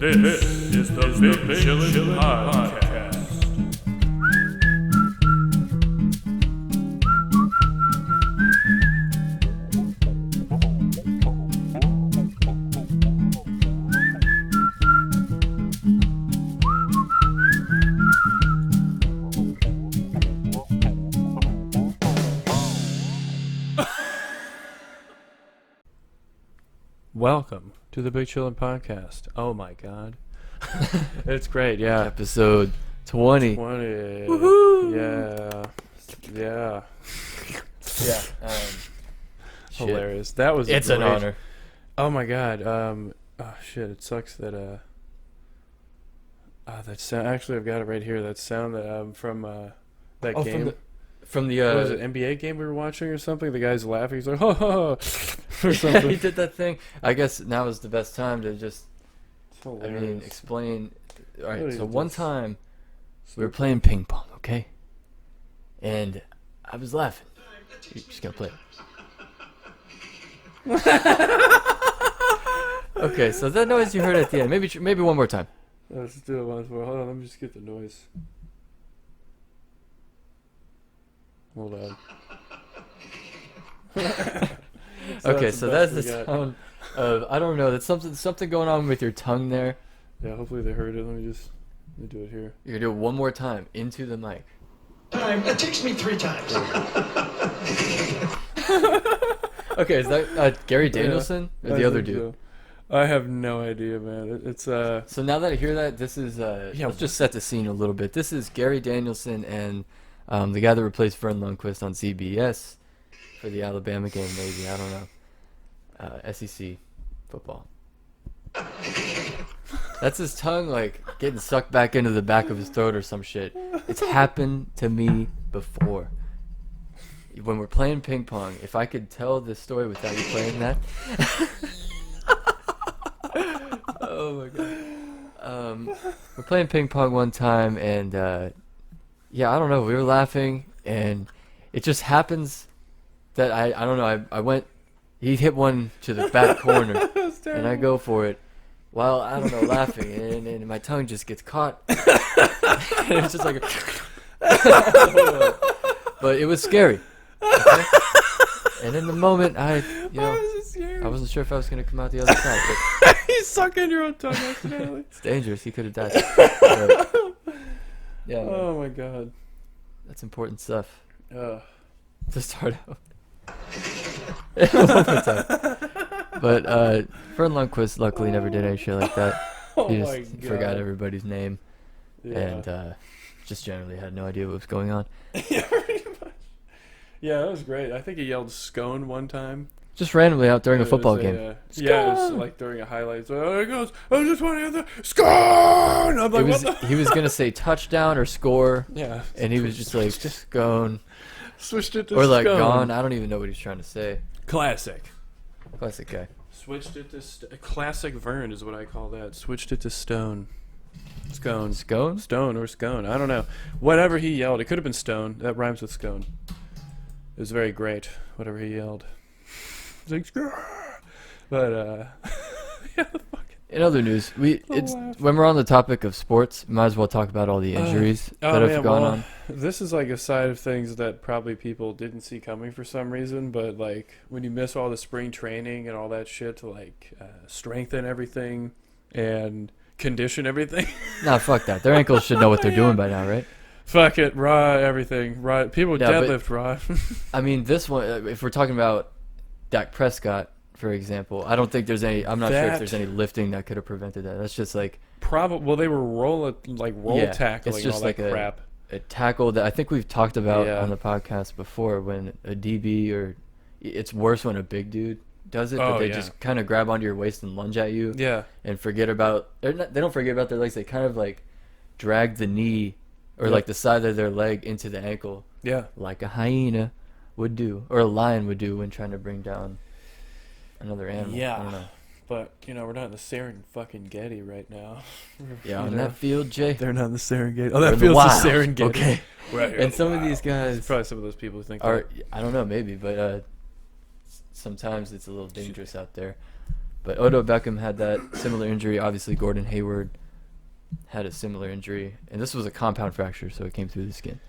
This is the Big Chillin Podcast. Welcome to the Big Chillin Podcast. Oh my god. It's great, yeah. Episode 20. 20. Woohoo! Yeah. Yeah. Hilarious. That was It's an honor. Oh my god. Shit, it sucks that that sound, actually I've got it right here. That sound that from that game. From the what was it, NBA game we were watching or something? The guy's laughing. He's like, or something. He did that thing. I guess now is the best time to just, explain. All right, so one time we were playing ping pong, okay? And I was laughing. You're just going to play it. Okay, so that noise you heard at the end. Maybe one more time. Let's do it once more. Hold on, let me just get the noise. Hold on. Okay, so that's the sound of, I don't know, that's something going on with your tongue there. Yeah, hopefully they heard it. Let me do it here. You're going to do it one more time into the mic. It takes me 3 times. Okay, is that Gary Danielson or the other dude? So. I have no idea, man. It's So now that I hear that, this is let's just set the scene a little bit. This is Gary Danielson and the guy that replaced Vern Lundquist on CBS for the Alabama game, maybe. I don't know. SEC football. That's his tongue, like, getting sucked back into the back of his throat or some shit. It's happened to me before. When we're playing ping pong, if I could tell this story without you playing that. Oh, my God. We're playing ping pong one time, and, I don't know. We were laughing, and it just happens that I don't know. I went. He hit one to the back corner, and I go for it. While I don't know, laughing, and my tongue just gets caught. And it's just like, but it was scary. Okay? And in the moment, I wasn't sure if I was gonna come out the other side. But you suck in your own tongue accidentally. it's dangerous. He could have died. Yeah. Oh my god. That's important stuff. To start out. One more time. But Vern Lundquist luckily never did any shit like that. He just forgot everybody's name, and just generally had no idea what was going on. Yeah, pretty much. Yeah, that was great. I think he yelled "scone" one time. Just randomly out during a football game. Yeah, it was like during a highlight. So he goes, "I just want to hear the scone." I'm like, what the? He was gonna say touchdown or score. Yeah, and he was just like scone. Switched it to or like scone. gone. I don't even know what he's trying to say. Classic guy. Switched it to classic Vern is what I call that. Switched it to stone. Scone. Scone? Stone or scone. I don't know. Whatever he yelled. It could have been stone. That rhymes with scone. It was very great. Whatever he yelled. It's like, but yeah, fuck. In other news, when we're on the topic of sports, might as well talk about all the injuries that have gone on. This is like a side of things that probably people didn't see coming for some reason, but like when you miss all the spring training and all that shit to like strengthen everything and condition everything. Nah, fuck that. Their ankles should know what they're doing by now, right? Fuck it, raw everything. Raw. People deadlift raw. I mean, this one, if we're talking about Dak Prescott, for example, I don't think there's any. I'm not sure if there's any lifting that could have prevented that. That's just like probably. Well, they were roll tackling. It's just all like that crap. A tackle that I think we've talked about on the podcast before. When a DB or it's worse when a big dude does it, but they just kind of grab onto your waist and lunge at you. Yeah, and forget about. They don't forget about their legs. They kind of like drag the knee or like the side of their leg into the ankle. Yeah, like a hyena would do, or a lion would do when trying to bring down another animal. Yeah, I don't know. But we're not in the Serengeti right now. Yeah, on that field, Jay. They're not in the Serengeti. Oh, that field's the Serengeti. Okay. Right here. And some of these guys There's probably some of those people who think are. I don't know, maybe, but sometimes it's a little dangerous out there. But Odell Beckham had that similar injury. Obviously, Gordon Hayward had a similar injury, and this was a compound fracture, so it came through the skin.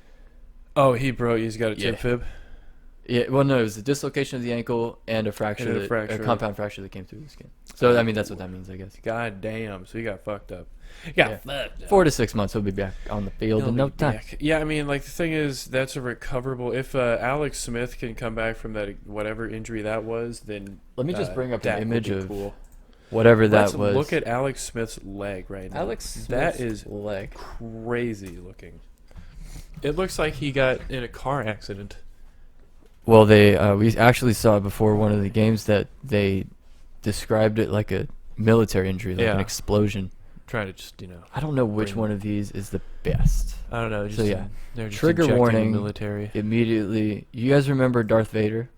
Oh, he's got a tib fib? Yeah, well, no, it was a dislocation of the ankle and a fracture, a compound fracture that came through the skin. So, I mean, that's what that means, I guess. God damn, so he got fucked up. Yeah, 4 to 6 months, he'll be back on the field in no time. Yeah, I mean, like, the thing is, that's a recoverable. If Alex Smith can come back from that whatever injury that was, then let me just bring up an that image would be of cool. whatever Let's that was. look at Alex Smith's leg right now. Alex Smith's that is leg. crazy looking. It looks like he got in a car accident. Well, we actually saw before one of the games that they described it like a military injury, like an explosion. Trying to just, I don't know which one of these is the best. I don't know. Just, So, yeah. They're just Trigger injecting warning. the military. Immediately, you guys remember Darth Vader?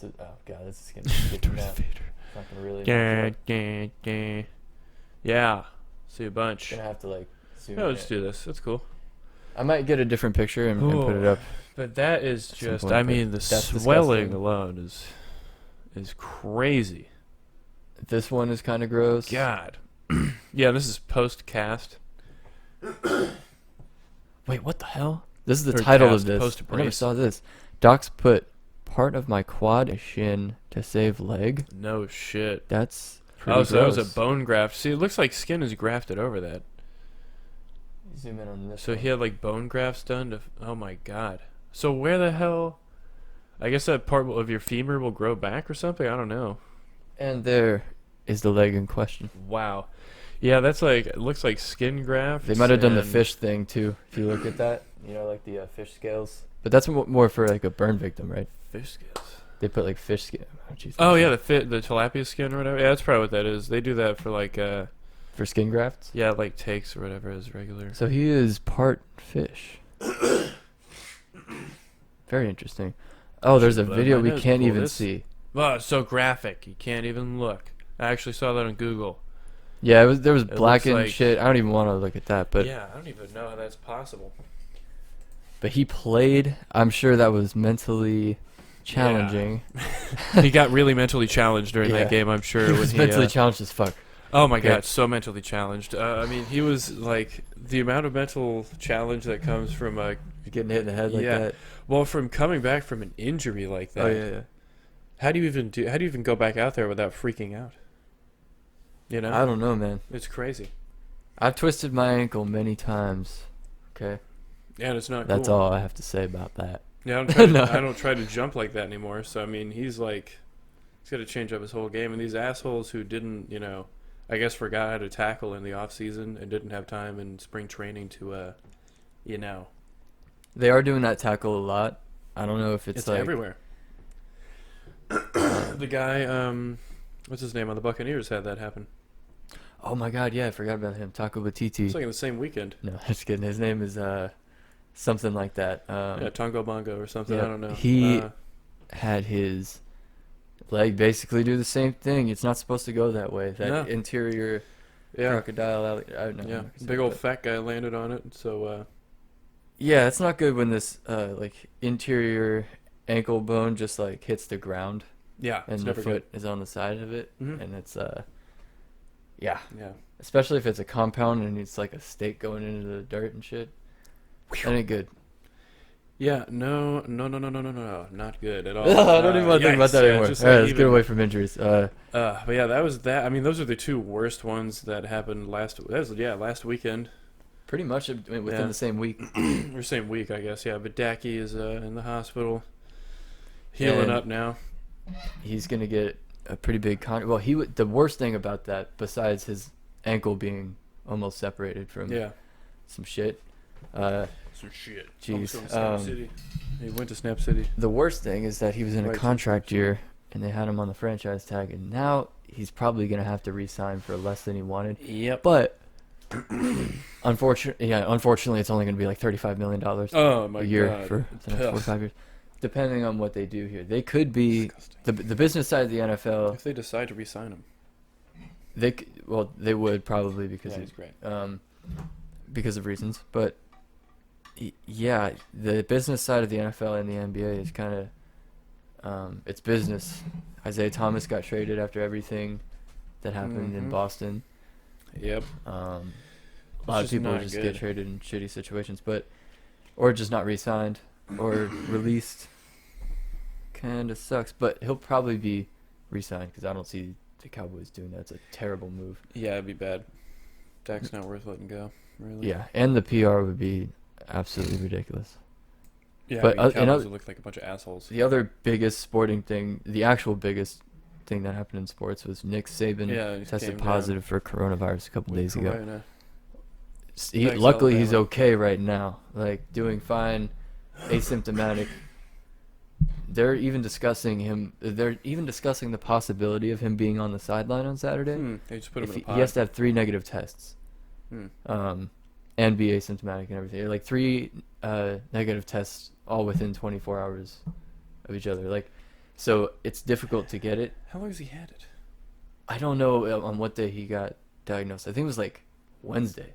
Oh god, this is gonna get me out. It's not gonna really. Yeah. See a bunch. Gonna have to like zoom. No, let's do this. That's cool. I might get a different picture and put it up. But that is some just. point, I but mean, the that's swelling disgusting. alone is crazy. This one is kind of gross. God. Yeah, this is post cast. Wait, what the hell? This is the Or title cast, of this. post I never brace. saw this. Docs put part of my quad shin to save leg. No shit. That's pretty Oh, so that was gross. a bone graft. See, it looks like skin is grafted over that. Zoom in on this. So one. he had like bone grafts done to. Oh my god. So where the hell? I guess that part of your femur will grow back or something. I don't know. And there is the leg in question. Wow. Yeah, that's like it looks like skin graft. They might have done the fish thing too. If you look at that, like the fish scales. But that's more for like a burn victim, right? fish scales. They put like fish scale. Oh, geez, Oh yeah, the tilapia skin or whatever. Yeah, that's probably what that is. They do that for like for skin grafts. yeah, like takes or whatever is regular. So he is part fish. Very interesting. Oh, there's a Should blow video my we nose can't before even this. see. Oh, it's so graphic. You can't even look. I actually saw that on Google. Yeah, there was It black looks and like- shit. I don't even want to look at that, but yeah, I don't even know how that's possible. but he played. I'm sure that was mentally challenging. He got really mentally challenged during Yeah. that game, I'm sure. He when was mentally challenged as fuck. Oh my Okay. god, so mentally challenged. I mean, he was like the amount of mental challenge that comes from Getting hit in the head like Yeah. that. well, from coming back from an injury like that. Oh yeah. How do you even go back out there without freaking out? You know? I don't know, man. It's crazy. I've twisted my ankle many times. Okay, Yeah, and it's not that's cool. all I have to say about that. Yeah, I No. don't try to jump like that anymore. So I mean, he's got to change up his whole game. And these assholes who didn't, I guess forgot how to tackle in the off season and didn't have time in spring training to, They are doing that tackle a lot. I don't know if it's like everywhere. The guy, what's his name on the Buccaneers had that happen. Oh my god, yeah, I forgot about him. Taco Batiti. It's like in the same weekend. No, just kidding. His name is something like that. Yeah, Tongo Bongo or something. yeah, I don't know. he had his leg basically do the same thing. It's not supposed to go that way. That No. interior yeah, crocodile. I don't know. yeah. how to say Big it, old but- fat guy landed on it. So Yeah, it's not good when this like interior ankle bone just like hits the ground yeah, and it's the never foot is on the side of it, Mhm. and it's yeah, good. Yeah. especially if it's a compound and it's like a stake going into the dirt and shit. That ain't good. Yeah, no, not good at all. I don't even want to think about yikes, that yeah, anymore. just All right, like let's get even- away from injuries. But yeah, that was that. I mean, those are the two worst ones that happened last weekend. Pretty much within Yeah. the same week. Or same week, I guess. Yeah, but Dacky is in the hospital, healing And- up now. He's gonna get a pretty big Well, the worst thing about that, besides his ankle being almost separated from Yeah. some shit, Some shit. Jeez, Almost going to Snap City. He went to Snap City. the worst thing is that he was in a Right, contract year and they had him on the franchise tag, and now he's probably gonna have to re-sign for less than he wanted. Yep. But unfortunately, it's only gonna be like $35 million Oh my a year god. for the next 4 or 5 years, depending on what they do here. They could be Disgusting. the business side of the NFL. If they decide to re-sign him, They would probably because yeah, he's he's great. because of reasons. But yeah, the business side of the NFL and the NBA is kind It's business. Isaiah Thomas got traded after everything that happened in Boston. Yep. A lot of people just get traded in shitty situations, or just not re-signed or released. Kind of sucks, but he'll probably be re-signed because I don't see the Cowboys doing that. It's a terrible move. Yeah, it'd be bad. Dak's not worth letting go, really. Yeah, and the PR would be absolutely ridiculous. Yeah, but Cowboys would look like a bunch of assholes. The other biggest sporting thing, the actual biggest thing that happened in sports was Nick Saban tested positive for coronavirus a couple days ago. Luckily, he's okay right now, like doing fine, asymptomatic. They're even discussing the possibility of him being on the sideline on Saturday. They just put him in a pod. He has to have 3 negative tests, and be asymptomatic and everything. Like 3 negative tests all within 24 hours of each other. Like, so it's difficult to get it. How long has he had it? I don't know on what day he got diagnosed. I think it was like Wednesday.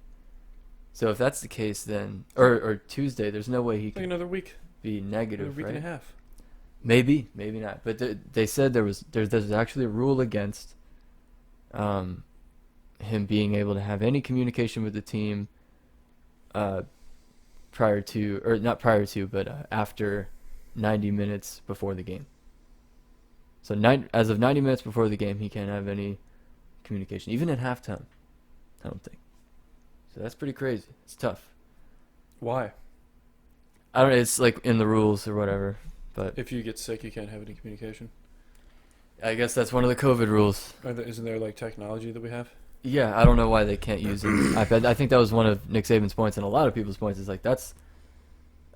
So if that's the case, then or Tuesday, there's no way he can another week. Be negative, a week right? and a half. Maybe not. But they said there's actually a rule against him being able to have any communication with the team after 90 minutes before the game. So as of 90 minutes before the game, he can't have any communication, even at halftime. I don't think. So that's pretty crazy. It's tough. Why? I don't know. It's like in the rules or whatever. But if you get sick, you can't have any communication. I guess that's one of the COVID rules. Isn't there like technology that we have? Yeah, I don't know why they can't use an iPad. I think that was one of Nick Saban's points, and a lot of people's points is like that's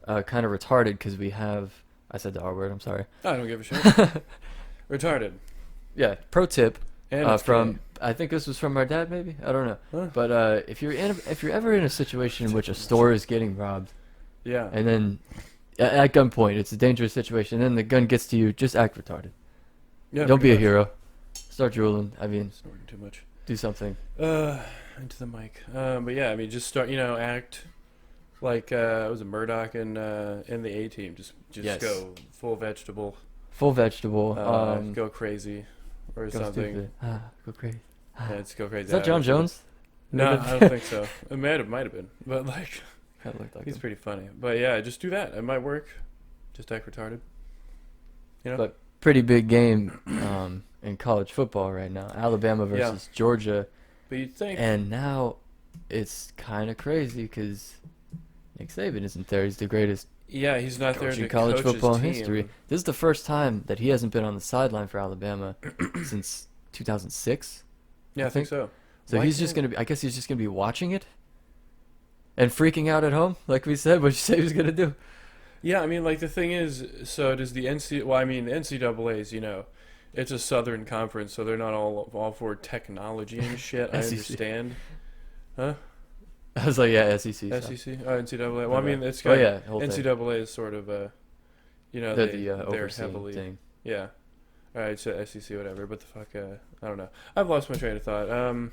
kind of retarded because we have. I said the R word. I'm sorry. I don't give a shit. Retarded. Yeah. Pro tip from gay. I think this was from our dad, maybe. I don't know. Huh? But if you're ever in a situation in which a store is getting robbed, yeah, and then at gunpoint, it's a dangerous situation, and then the gun gets to you, just act retarded. Yeah, don't be a hero. Start drooling. I mean, snorting too much. Do something. Into the mic. But yeah, I mean, just start. Act like was it Murdoch in the A Team? Just yes. Go full vegetable. Full vegetable. Go crazy, or go something. Go crazy. Yeah, just go crazy. Is that John Jones? No, I don't think so. It might have been, but like, kind of looked like he's him. pretty funny. But yeah, just do that. It might work. Just act retarded. But pretty big game in college football right now. Alabama versus Georgia. But you'd think. And now it's kind of crazy because Nick Saban isn't there. He's the greatest. Yeah, he's not there to college coach football his team. history. This is the first time that he hasn't been on the sideline for Alabama since 2006. Yeah, I think so. So he's just gonna be. I guess he's just gonna be watching it and freaking out at home, like we said. What you say he was gonna do? Yeah, I mean, like the thing is, so does the Well, I mean, the NCAA's, it's a Southern conference, so they're not all for technology and shit. I understand. Huh? I was like, yeah, SEC. SEC? Oh, NCAA. Well, I mean, it's got, NCAA is sort of they're heavily thing. Yeah. All right, so SEC, whatever. But the fuck, I don't know. I've lost my train of thought.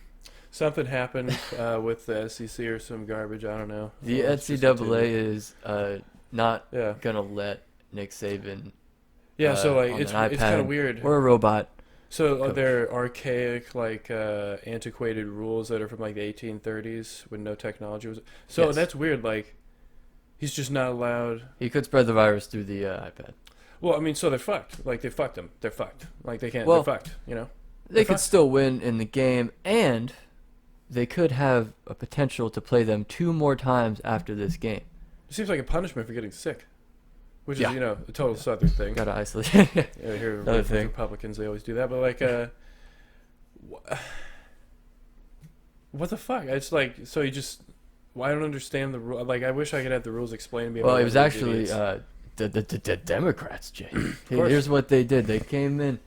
Something happened with the SEC or some garbage. I don't know. The NCAA is not gonna let Nick Saban. Yeah, so like it's kind of weird. Or a robot. So they're archaic, like antiquated rules that are from like the 1830s when no technology was. So that's weird. Like, he's just not allowed. He could spread the virus through the iPad. Well, I mean, so they're fucked. Like, they fucked him. They're fucked. Like, they can't. They're fucked. They could still win in the game, and they could have a potential to play them 2 more times after this game. It seems like a punishment for getting sick. Which is, a total Southern thing. Gotta isolate. Here, Another thing. Republicans, they always do that. But, like, what the fuck? It's like, so you just, I don't understand the rule. Like, I wish I could have the rules explained to me. Well, it was actually the Democrats, Jay. Here's what they did. They came in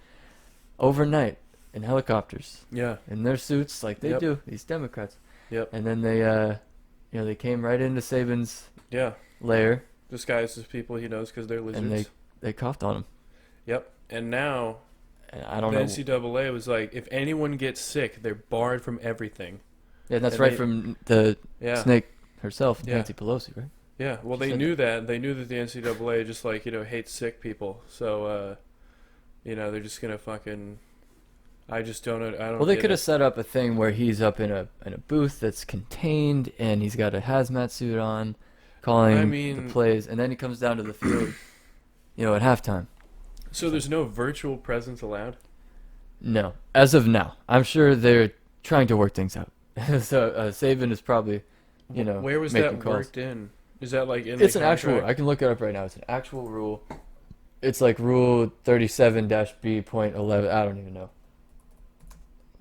overnight in helicopters. Yeah. In their suits, like they do, these Democrats. Yep. And then they, they came right into Saban's lair. Disguised as people he knows because they're lizards. And they coughed on him. Yep. And now, I don't know. The NCAA was like, if anyone gets sick, they're barred from everything. Yeah, and that's right from the snake herself, Yeah. Nancy Pelosi, right? Yeah. Well, they knew that. They knew that the NCAA just like hates sick people. So they're just gonna fucking. I just don't. I don't. Well, they get could have it. set up a thing where he's up in a booth that's contained, and he's got a hazmat suit on, calling the plays, and then he comes down to the field, at halftime. So there's no virtual presence allowed? No, as of now. I'm sure they're trying to work things out. So Saban is probably, where was making that calls. worked in? Is that like in It's the an actual. contract? I can look it up right now. It's an actual rule. It's like Rule 37-B.11. I don't even know.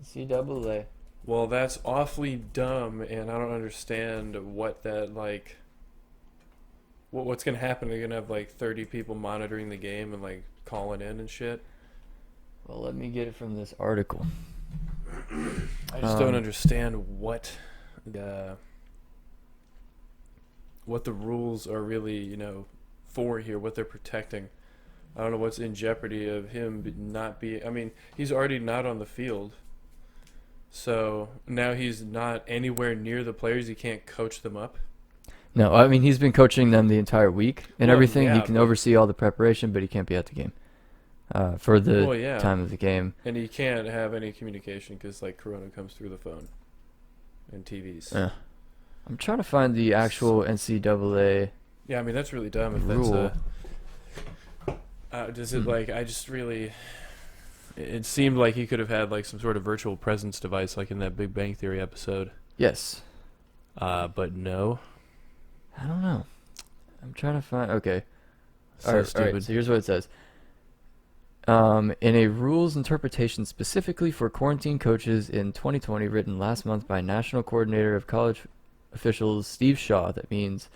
NCAA. Well, that's awfully dumb, and I don't understand what that like. What's gonna happen? They're gonna have like 30 people monitoring the game and like calling in and shit. Well, let me get it from this article. I just don't understand what the rules are really, for here, what they're protecting. I don't know what's in jeopardy of him not being. I mean, he's already not on the field, so now he's not anywhere near the players. He can't coach them up. No, I mean he's been coaching them the entire week and Well, everything. yeah, He can oversee all the preparation, but he can't be at the game for the time of the game. And he can't have any communication because like Corona comes through the phone and TVs. I'm trying to find the actual NCAA. Yeah, I mean that's really dumb. If rule. Does it like? I just really. It seemed like he could have had like some sort of virtual presence device, like in that Big Bang Theory episode. Yes. But no. I don't know. I'm trying to find. Okay. So All stupid. right. So here's what it says. In a rules interpretation specifically for quarantine coaches in 2020, written last month by National Coordinator of College Officials Steve Shaw, that means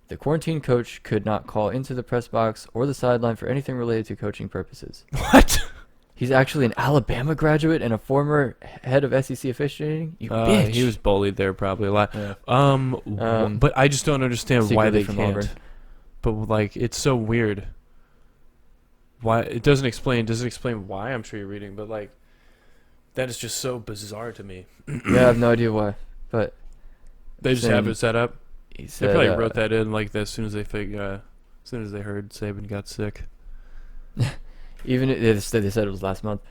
the quarantine coach could not call into the press box or the sideline for anything related to coaching purposes. What? He's actually an Alabama graduate and a former head of SEC officiating. You bitch. He was bullied there probably a lot. Yeah. But I just don't understand why they from can't. Auburn. But like, it's so weird. Why it doesn't explain? Does it explain why? I'm sure you're reading, but like, that is just so bizarre to me. Yeah, I have no idea why, but They just have it set up. he They said, probably wrote that in like as soon as they as soon as they heard Saban got sick. They said it was last month.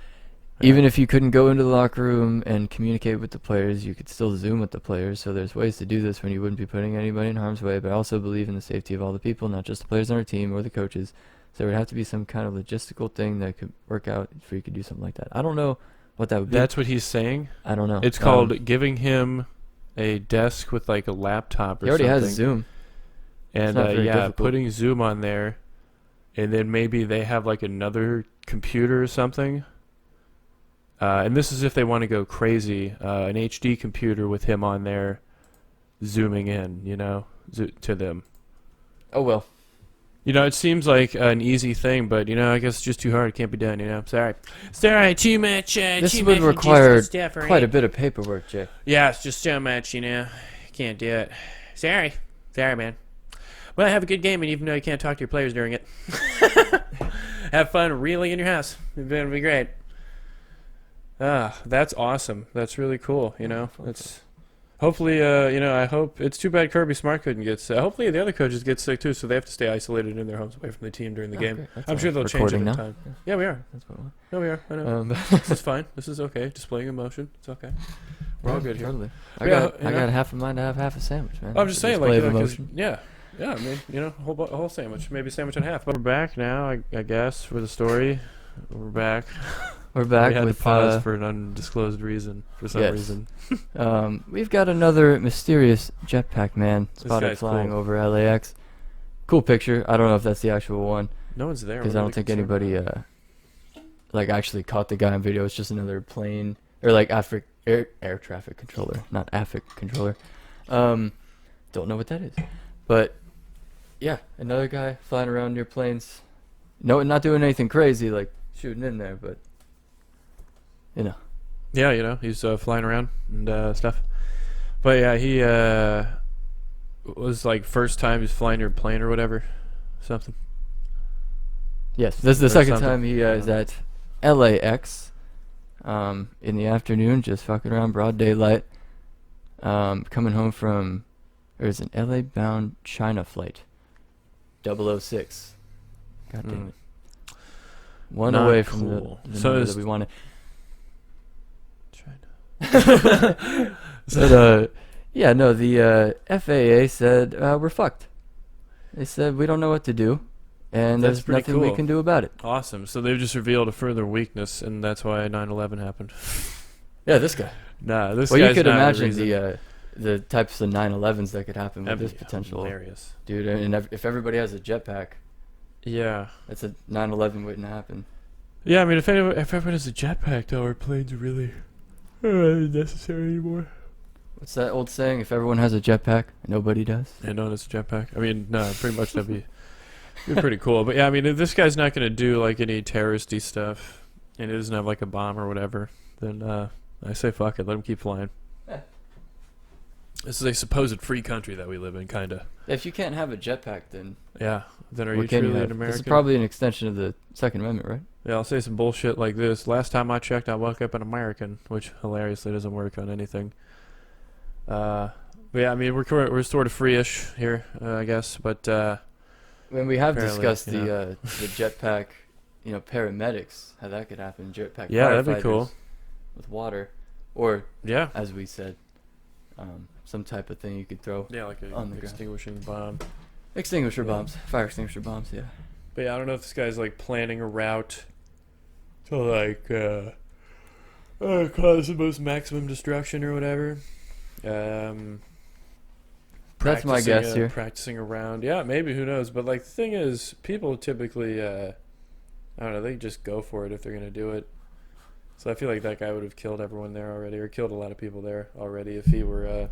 Even if you couldn't go into the locker room and communicate with the players, you could still Zoom with the players. So there's ways to do this when you wouldn't be putting anybody in harm's way. But I also believe in the safety of all the people, not just the players on our team or the coaches. So there would have to be some kind of logistical thing that could work out for you could do something like that. I don't know what that would be. That's what he's saying. I don't know. It's called giving him a desk with like a laptop or he already something. has Zoom. And not very difficult. putting Zoom on there, and then maybe they have like another computer or something. And this is if they want to go crazy, an HD computer with him on there, zooming in, to them. Oh well. It seems like an easy thing, but I guess it's just too hard. It can't be done. Sorry. Sorry, too much. This too would much require logistical stuff, right? quite a bit of paperwork, Jay. Yeah, it's just so much. Can't do it. Sorry, man. Well, have a good game, and even though you can't talk to your players during it, have fun reeling in your house. It'll be great. That's awesome. That's really cool. It's hopefully, I hope it's too bad Kirby Smart couldn't get sick. Hopefully the other coaches get sick too, so they have to stay isolated in their homes away from the team during the game. I'm sure they'll change it in time. Yeah, we are. That's what No, we are. I know. This is fine. This is okay. Displaying emotion. It's okay. We're all good here. Totally. I Yeah, got half of mine to have half a sandwich, man. I'm just saying, Display like, of 'cause- emotion. yeah. I mean, a whole sandwich, maybe a sandwich and a half. But we're back now, I guess, for the story. We're back. We're back We had with to pause for an undisclosed reason, for some yes. reason. We've got another mysterious jetpack man spotted guy's flying cool. over LAX. Cool picture. I don't know if that's the actual one No one's there. because What I are don't they think concerned anybody about? actually caught the guy on video. It's just another plane or like air traffic controller, not AFIC controller. Don't know what that is, but yeah, another guy flying around near planes. No, not doing anything crazy like shooting in there, but Yeah, he's flying around and stuff. But yeah, he was like first time he's flying your plane or whatever, something. Yes, this is the Or second something. time he is at LAX in the afternoon, just fucking around broad daylight. Coming home from, there's an LA bound China flight, 006. God damn it. one Not away from cool. the So number is- that we wanted. China. But yeah, no, the FAA said we're fucked. They said we don't know what to do, and That's there's pretty nothing we cool. can do about it. Awesome. So they've just revealed a further weakness, and that's why 9/11 happened. Yeah, this guy. Nah, this Well, you guy's could not imagine reason. the types of 9/11s that could happen with That'd this be potential hilarious. dude. And if everybody has a jetpack, Yeah. that's a 9/11 waiting to happen. Yeah, I mean, if everyone has a jetpack, though, our planes are really necessary anymore. What's that old saying? If everyone has a jetpack, nobody does. And no one has a jetpack. I mean, no, pretty much that'd be pretty cool. But yeah, I mean, if this guy's not gonna do like any terroristy stuff, and he doesn't have like a bomb or whatever, then I say fuck it, let him keep flying. Yeah. This is a supposed free country that we live in, kinda. If you can't have a jetpack, then Yeah. Then are what you can truly you an have? American? This is probably an extension of the Second Amendment, right? Yeah, I'll say some bullshit like this. Last time I checked, I woke up an American, which hilariously doesn't work on anything. But yeah, I mean, we're sort of free-ish here, I guess. But When we have Apparently, discussed you know. the jetpack, paramedics, how that could happen. Jetpack Yeah, that'd be firefighters cool. with water, or yeah, as we said, some type of thing you could throw. yeah, like On a the ground. extinguishing bomb. Extinguisher Yeah. bombs, fire extinguisher bombs. Yeah. But yeah, I don't know if this guy's like planning a route to like cause the most maximum destruction or whatever. That's my guess here. Practicing around, yeah, maybe, who knows? But like the thing is, people typically, I don't know, they just go for it if they're gonna do it. So I feel like that guy would have killed everyone there already, or killed a lot of people there already if he were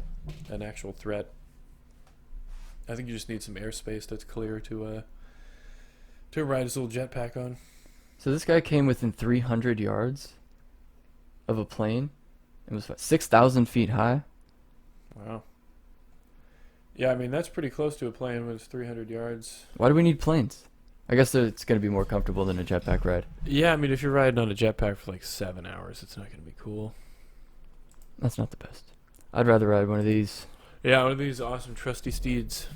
an actual threat. I think you just need some airspace that's clear to ride his little jetpack on. So this guy came within 300 yards of a plane. It was 6,000 feet high. Wow. Yeah, I mean, that's pretty close to a plane when it's 300 yards. Why do we need planes? I guess it's going to be more comfortable than a jetpack ride. Yeah, I mean, if you're riding on a jetpack for like 7 hours, it's not going to be cool. That's not the best. I'd rather ride one of these. Yeah, one of these awesome trusty steeds.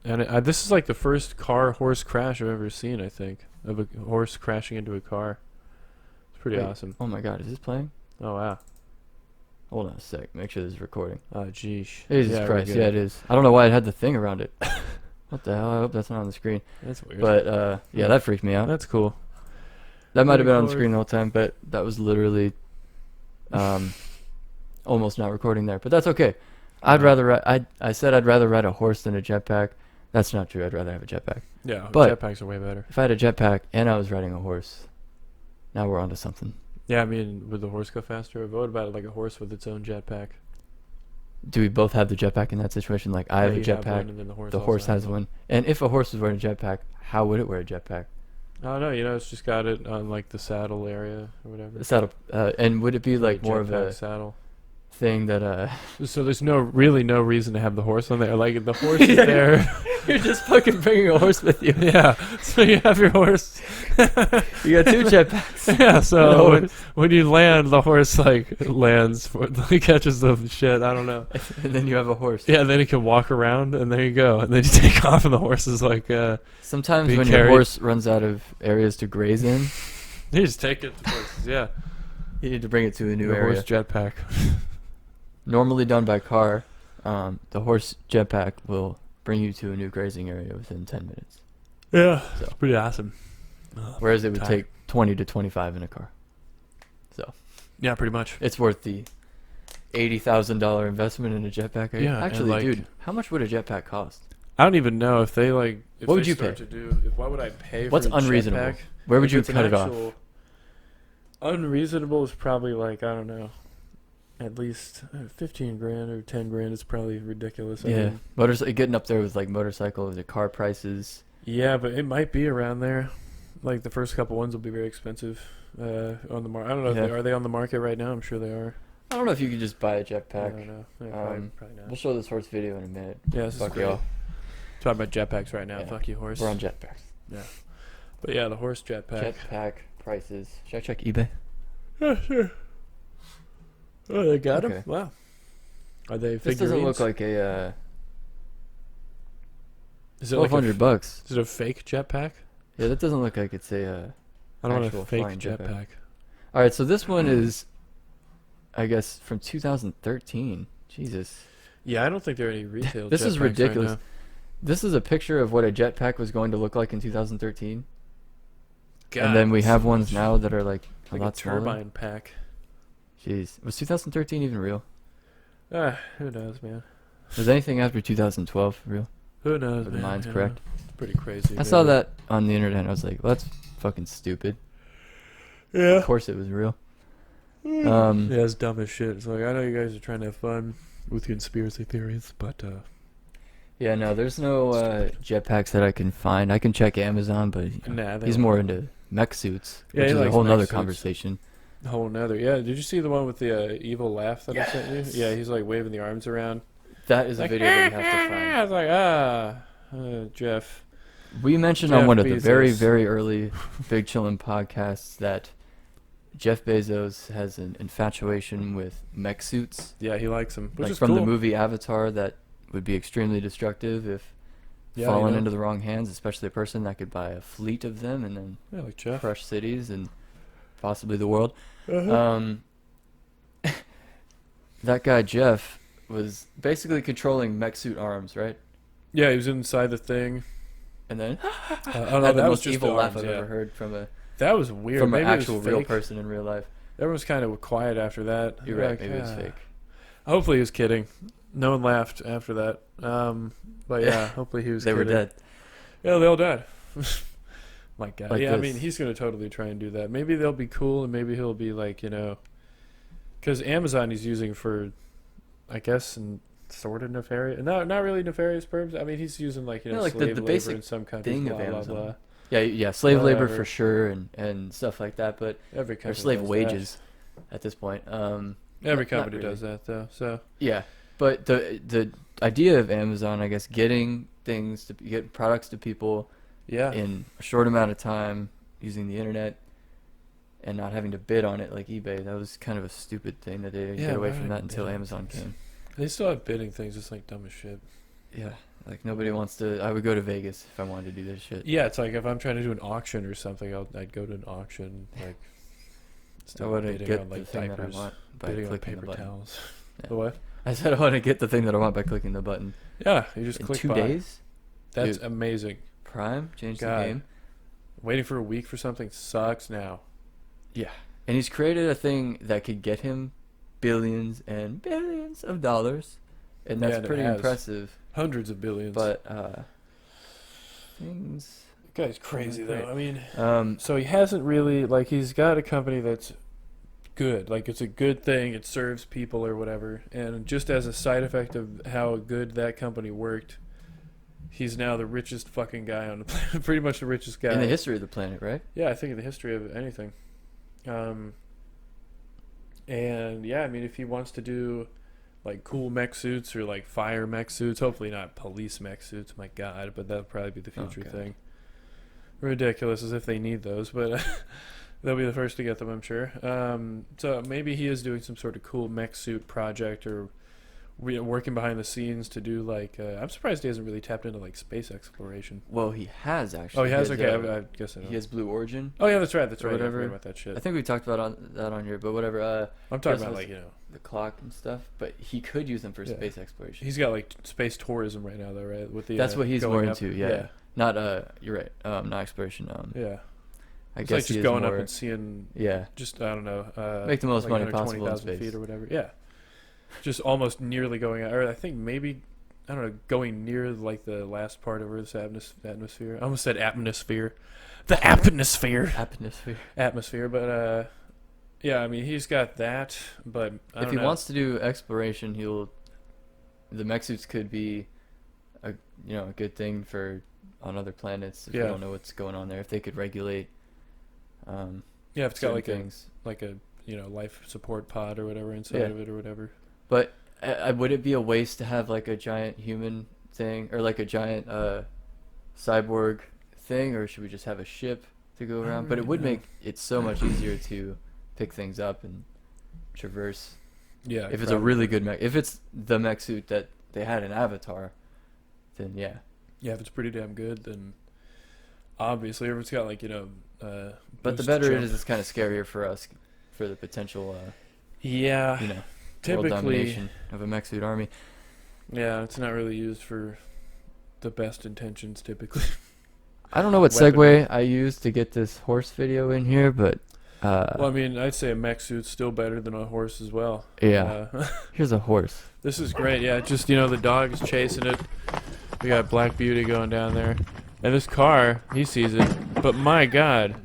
And this is like the first car-horse crash I've ever seen, I think, of a horse crashing into a car. It's pretty Wait. awesome. Oh my god, is this playing? Oh, wow. Hold on a sec. Make sure this is recording. Oh, geesh. Jesus Yeah, Christ. we're good. Yeah, it is. I don't know why it had the thing around it. What the hell? I hope that's not on the screen. That's weird. But yeah, that freaked me out. That's cool. That might have been on the record. screen the whole time, but that was literally almost not recording there. But that's okay. I'd rather I said I'd rather ride a horse than a jetpack. That's not true. I'd rather have a jetpack. Yeah, But- jetpacks are way better. If I had a jetpack and I was riding a horse, now we're onto something. Yeah, I mean, would the horse go faster? What about it like a horse with its own jetpack? Do we both have the jetpack in that situation? Like I have a you one, jetpack, and then the horse, the also horse has one. And if a horse was wearing a jetpack, how would it wear a jetpack? Oh no, it's just got it on like the saddle area or whatever. The saddle, and would it be like more of jetpack a saddle. thing that So there's really no reason to have the horse on there. Like the horse is there. you're just fucking bringing a horse with you? Yeah. So you have your horse. You got two jetpacks. Yeah. And a So horse. when you land, the horse like lands, he catches the shit. I don't know. And then you have a horse. Yeah. Then he can walk around, and there you go. And then you take off, and the horse is like, Sometimes Be when your carried. horse runs out of areas to graze in, you just take it to places. Yeah. you need to bring it to a new Your area. horse jetpack. Normally done by car, the horse jetpack will bring you to a new grazing area within 10 minutes. Yeah. So. It's pretty awesome. Whereas it would Tired. take 20 to 25 in a car. So Yeah, pretty much. it's worth the $80,000 investment in a jetpack. Yeah, and Actually, like- dude, how much would a jetpack cost? I don't even know if they like. If What would they you start pay? To do, what would I pay? What's for a unreasonable? jetpack? Where would If you it's an cut it off? actual- Unreasonable is probably like, I don't know, at least 15 grand or 10 grand is probably ridiculous. I Yeah, mean, getting up there with like motorcycles, the car prices. yeah, but it might be around there. Like the first couple ones will be very expensive on the market. I don't know. Yeah. Are they on the market right now? I'm sure they are. I don't know if you could just buy a I jetpack. don't know. Yeah, probably, probably We'll not. show this horse video in a minute. Yeah, this is Fuck great. y'all. Talking about jetpacks right now. Yeah. Fuck you, horse. We're on jetpacks. But yeah, the horse jetpack. Jetpack prices. Should I check eBay? Yeah, sure. Oh, they got them? Okay. Wow. Are they figurines? This doesn't look like a Is it like $1,200 bucks. Is it a fake jetpack? Yeah, that doesn't look like it's a I don't want a actual fake flying jetpack. All right, so this one is, I guess, from 2013. Jesus. Yeah, I don't think there are any retail. This is jetpacks ridiculous. Right This is a picture of what a jetpack was going to look like in 2013. God, And then we that's have so ones much. now that are like a Like lot a smaller. turbine pack. Jeez. Was 2013 even real? Who knows, man? Was anything after 2012 real? Who knows, If man? mine's you know? correct. It's pretty crazy. I saw that on the internet and I was like, well, that's fucking stupid. Yeah. Of course it was real. Yeah, it's dumb as shit. It's like, I know you guys are trying to have fun with conspiracy theories, but Yeah, no, there's no jetpacks that I can find. I can check Amazon, but nah, they he's don't- more into mech suits, Yeah, which he is a likes whole mech nother suits. conversation. whole nother. Yeah, did you see the one with the evil laugh that I sent Yes. you? Yeah, he's like waving the arms around. That is a Like, video that you have to I find. was like, Jeff. We mentioned Jeff on one of the very, Bezos. very early Big Chillin podcasts that Jeff Bezos has an infatuation with mech suits. Yeah, he likes him, which Like is from cool. the movie Avatar, that would be extremely destructive if Yeah, fallen you know. into the wrong hands, especially a person that could buy a fleet of them and then Yeah, like Jeff. crush cities and possibly the world. Uh-huh. That guy Jeff was basically controlling mech suit arms, right? Yeah, he was inside the thing. And then Oh no, had the that was most just evil the laugh arms, I've yeah. ever heard from an That was weird. Maybe it was actual real fake. person in real life. Everyone was kind of quiet after that. You're They're right, like, maybe it was "Ah." fake. Hopefully he was kidding. No one laughed after that. But yeah, hopefully he was They kidding. were dead. Yeah, they all died. My God. Like Yeah, I this. mean, he's going to totally try and do that. Maybe they'll be cool, and maybe he'll be like, because Amazon he's using for, I guess, and sort of nefarious. No, not really nefarious purposes. I mean, he's using like, No, like the slave labor basic in some countries. thing Blah, of blah, Amazon. blah. Yeah, slave labor Whatever. for sure, and stuff like that. But Every or company slave does wages at this point. Every Not company really. does that, though. So Yeah, but the idea of Amazon, I guess, getting products to people yeah, in a short amount of time using the internet and not having to bid on it like eBay, that was kind of a stupid thing that they didn't Yeah, get away why from would that until bid on Amazon things? came. they still have bidding things. It's like dumb as shit. Yeah, like nobody wants to. I would go to Vegas if I wanted to do this shit. Yeah, it's like if I'm trying to do an auction or something, I'd go to an auction like. I instead of want to bidding get on, the like, thing that I diapers, want by bidding on clicking the paper button. towels. Yeah. The what? I said I want to get the thing that I want by clicking the button. Yeah, you just In click 2 buy. days, That's Dude. amazing. Prime changed God. the game. Waiting for a week for something sucks now. Yeah, and he's created a thing that could get him billions and billions of dollars, and Yeah, that's and it pretty has. impressive. Hundreds of billions. But things. that guy's crazy Great. though. I mean, Um, so he hasn't really like he's got a company that's good. Like it's a good thing. It serves people or whatever. And just as a side effect of how good that company worked, he's now the richest fucking guy on the planet. Pretty much the richest guy in the history of the planet, right? Yeah, I think in the history of anything. And yeah, I mean, if he wants to do like cool mech suits or like fire mech suits, hopefully not police mech suits, my God, but that'll probably be the future God. thing. Ridiculous as if they need those, but they'll be the first to get them, I'm sure. So maybe he is doing some sort of cool mech suit project or working behind the scenes to do like, I'm surprised he hasn't really tapped into like space exploration. Well, he has actually. Oh, he has? Okay, I I guess I know. he has Blue Origin. Oh yeah, that's right. That's or right. whatever. I forgot about that shit. I think we talked about that on here, but whatever. I'm talking guess about was- like the clock and stuff. But he could use them for Yeah. space exploration. he's got like space tourism right now though, right? With the That's what he's going more up. into. Yeah. Not you're right. Not exploration. Yeah. I It's guess like he just is going more, up and seeing Yeah. just I don't know. Make the most like money possible in 120,000 space. feet or whatever. Yeah. Just almost nearly going out, or I think maybe I don't know, going near like the last part of Earth's atmosphere. I almost said atmosphere. The atmosphere. Atmosphere. But yeah, I mean he's got that, but I If don't he know. wants to do exploration, the mech suits could be a good thing for on other planets if Yeah. you don't know what's going on there. If they could regulate Yeah, if it's got certain like things. a life support pod or whatever inside Yeah. of it or whatever. But would it be a waste to have like a giant human thing or like a giant cyborg thing, or should we just have a ship to go I don't around? But it really would know. make it so much easier to pick things up and traverse. Yeah. If it's a really good mech, if it's the mech suit that they had in Avatar, then yeah. Yeah, if it's pretty damn good, then obviously, everyone's got like But the better it is, it's kind of scarier for us, for the potential, yeah, world typically, domination of a mech suit army. yeah, it's not really used for the best intentions typically. I don't know what Weapon. segue I used to get this horse video in here, but Well, I mean, I'd say a mech suit's still better than a horse as well. yeah. Here's a horse. This is great. Yeah, just the dog is chasing it. We got Black Beauty going down there, and this car, he sees it. But my God,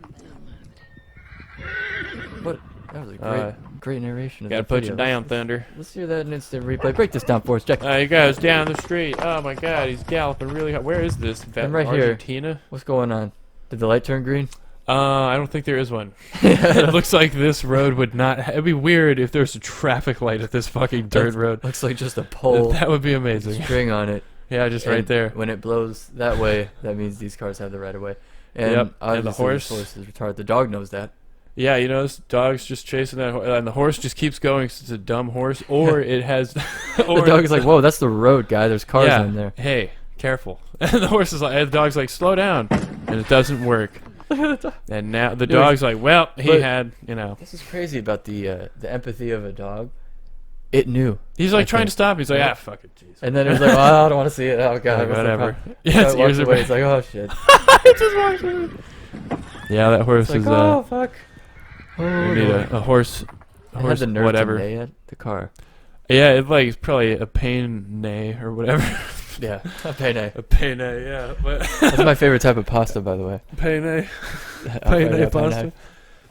What? That was a great narration. Of gotta that put video. you down, Thunder. Let's hear that in instant replay. Break this down for us, Jack. He goes down the street. Oh my God, he's galloping really hard. Where is this? I'm right here. Argentina? What's going on? Did the light turn green? I don't think there is one. It looks like this road would not. It'd be weird if there's a traffic light at this fucking dirt road. Looks like just a pole. That would be with a amazing. string on it. Yeah, just right And there. When it blows that way, that means these cars have the right of way. And Yep, and the obviously horse- this horse is retarded. The dog knows that. Yeah, this dog's just chasing that, and the horse just keeps going 'cause it's a dumb horse, or it has. The dog is like, "Whoa, that's the road, guy. There's cars yeah, in there." hey, careful. And the horse is like, and the dog's like, slow down, and it doesn't work. And now the dog's like, well, he But- had, This is crazy about the empathy of a dog. It knew. He's like I trying think. to stop. He's like, Yeah. fuck it, jeez. And then it was like, "Oh, I don't want to see it. Oh god, Like, what's the whatever. problem?" Yeah, So its I walked ears are away. big. It's like, "Oh shit." It just walks away. Yeah, that horse It's like, is. "Oh fuck." We Oh, need no. a horse. It had the nerve whatever. to neigh at the car. Yeah, it's like it's probably a pain neigh or whatever. Yeah, a penne. A penne, yeah. But That's my favorite type of pasta, by the way. penne. Penne pasta.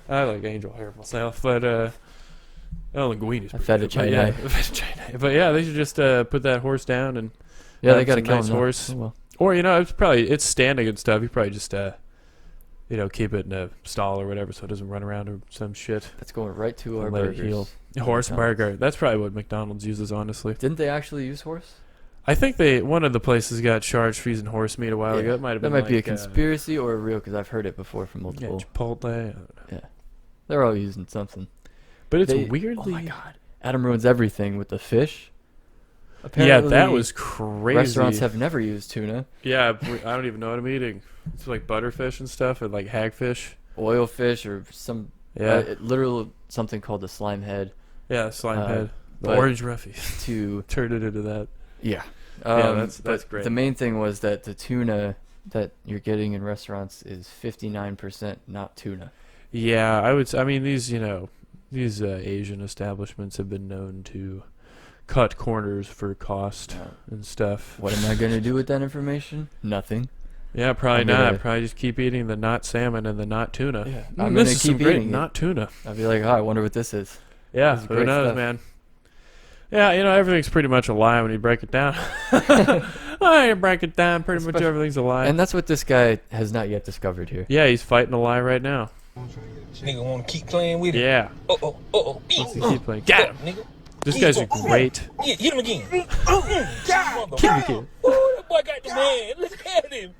I like angel hair myself, but linguine's A pretty good, but fettuccine. yeah, a fettuccine. But yeah, they should just put that horse down and Yeah, they have got to some kill nice him. Though. horse. Oh, well. or it's standing and stuff. You probably just keep it in a stall or whatever so it doesn't run around or some shit. That's going right to our And let it burgers. heal. Horse McDonald's. burger. That's probably what McDonald's uses, honestly. Didn't they actually use horse? I think one of the places got charged for using horse meat a while ago. It might have That been might be a like, conspiracy or real, because I've heard it before from Yeah, multiple. Chipotle. They're all using something. But it's They- weirdly. Oh my god. Adam ruins everything with the fish. Yeah, Apparently, that was crazy. Restaurants have never used tuna. Yeah, I don't even know what I'm eating. It's like butterfish and stuff, and like hagfish. Oil fish or some. Yeah, Literal something called the slime head yeah, slime head, the but- orange roughy. to. Turned it into that. Yeah. That's but great. The main thing was that the tuna that you're getting in restaurants is 59% not tuna. Yeah, I mean these Asian establishments have been known to cut corners for cost and stuff. What am I going to do with that information? Nothing. Yeah, probably I'm not. gonna- Probably just keep eating the not salmon and the not tuna. Yeah, Mm, I'm this gonna is some keep great eating it. not tuna. I'll be like, oh, I wonder what this is. Yeah, This is who great knows, stuff. man. Yeah, everything's pretty much a lie when you break it down. I break it down, pretty much Especially- everything's a lie. And that's what this guy has not yet discovered here. Yeah, he's fighting a lie right now. Nigga wanna keep playing with it? Yeah, Oh. let's keep playing. Got him. Nigga. This guy's a great. Yeah, hit him again. Kill me, kid. Ooh, that boy got the man. Look at him.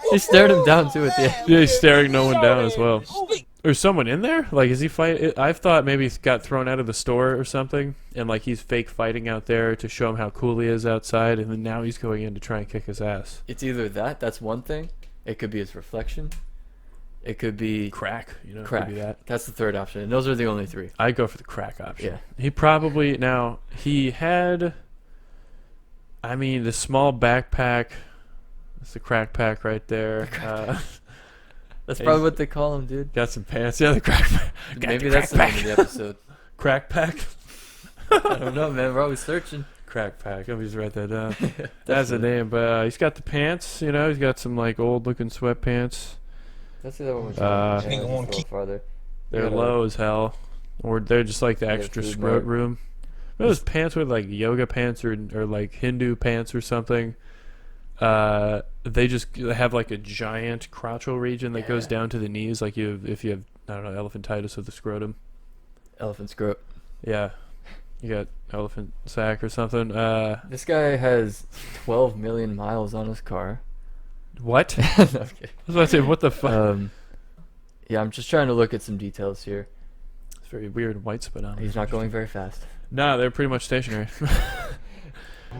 He stared him down too at the end. Yeah, he's staring no one down as well. Sleep. There's someone in there? Like, is he fighting? I've thought maybe he got thrown out of the store or something, and like he's fake fighting out there to show him how cool he is outside, and then now he's going in to try and kick his ass. It's either that's one thing. It could be his reflection. It could be Crack, crack. Could be that. That's the third option. And those are the only three. I'd go for the crack option. Yeah. He probably he had. I mean, the small backpack. That's the crack pack right there. That's probably what they call him, dude. Got some pants. Yeah, the crack pack. Got Maybe the that's the crack name of pack. the episode. Crack pack. I don't know, man. We're always searching. Crack pack. Let me just write that down. That's the Definitely. name. But he's got the pants. He's got some like old looking sweatpants. That's the other one. Nigga wanna a keep- farther. They're gotta- low as hell, or they're just like the Yeah, extra food scrot mart. room. Those pants with like yoga pants or like Hindu pants or something. They just have like a giant crotchal region that goes Yeah. down to the knees, like if you have I don't know elephantitis of the scrotum. Elephant scrote. Yeah, you got elephant sack or something. This guy has 12 million miles on his car. What? No, I I'm kidding. was about to say what the fuck. Yeah, I'm just trying to look at some details here. It's very weird white speedometer. He's not going very fast. No, they're pretty much stationary.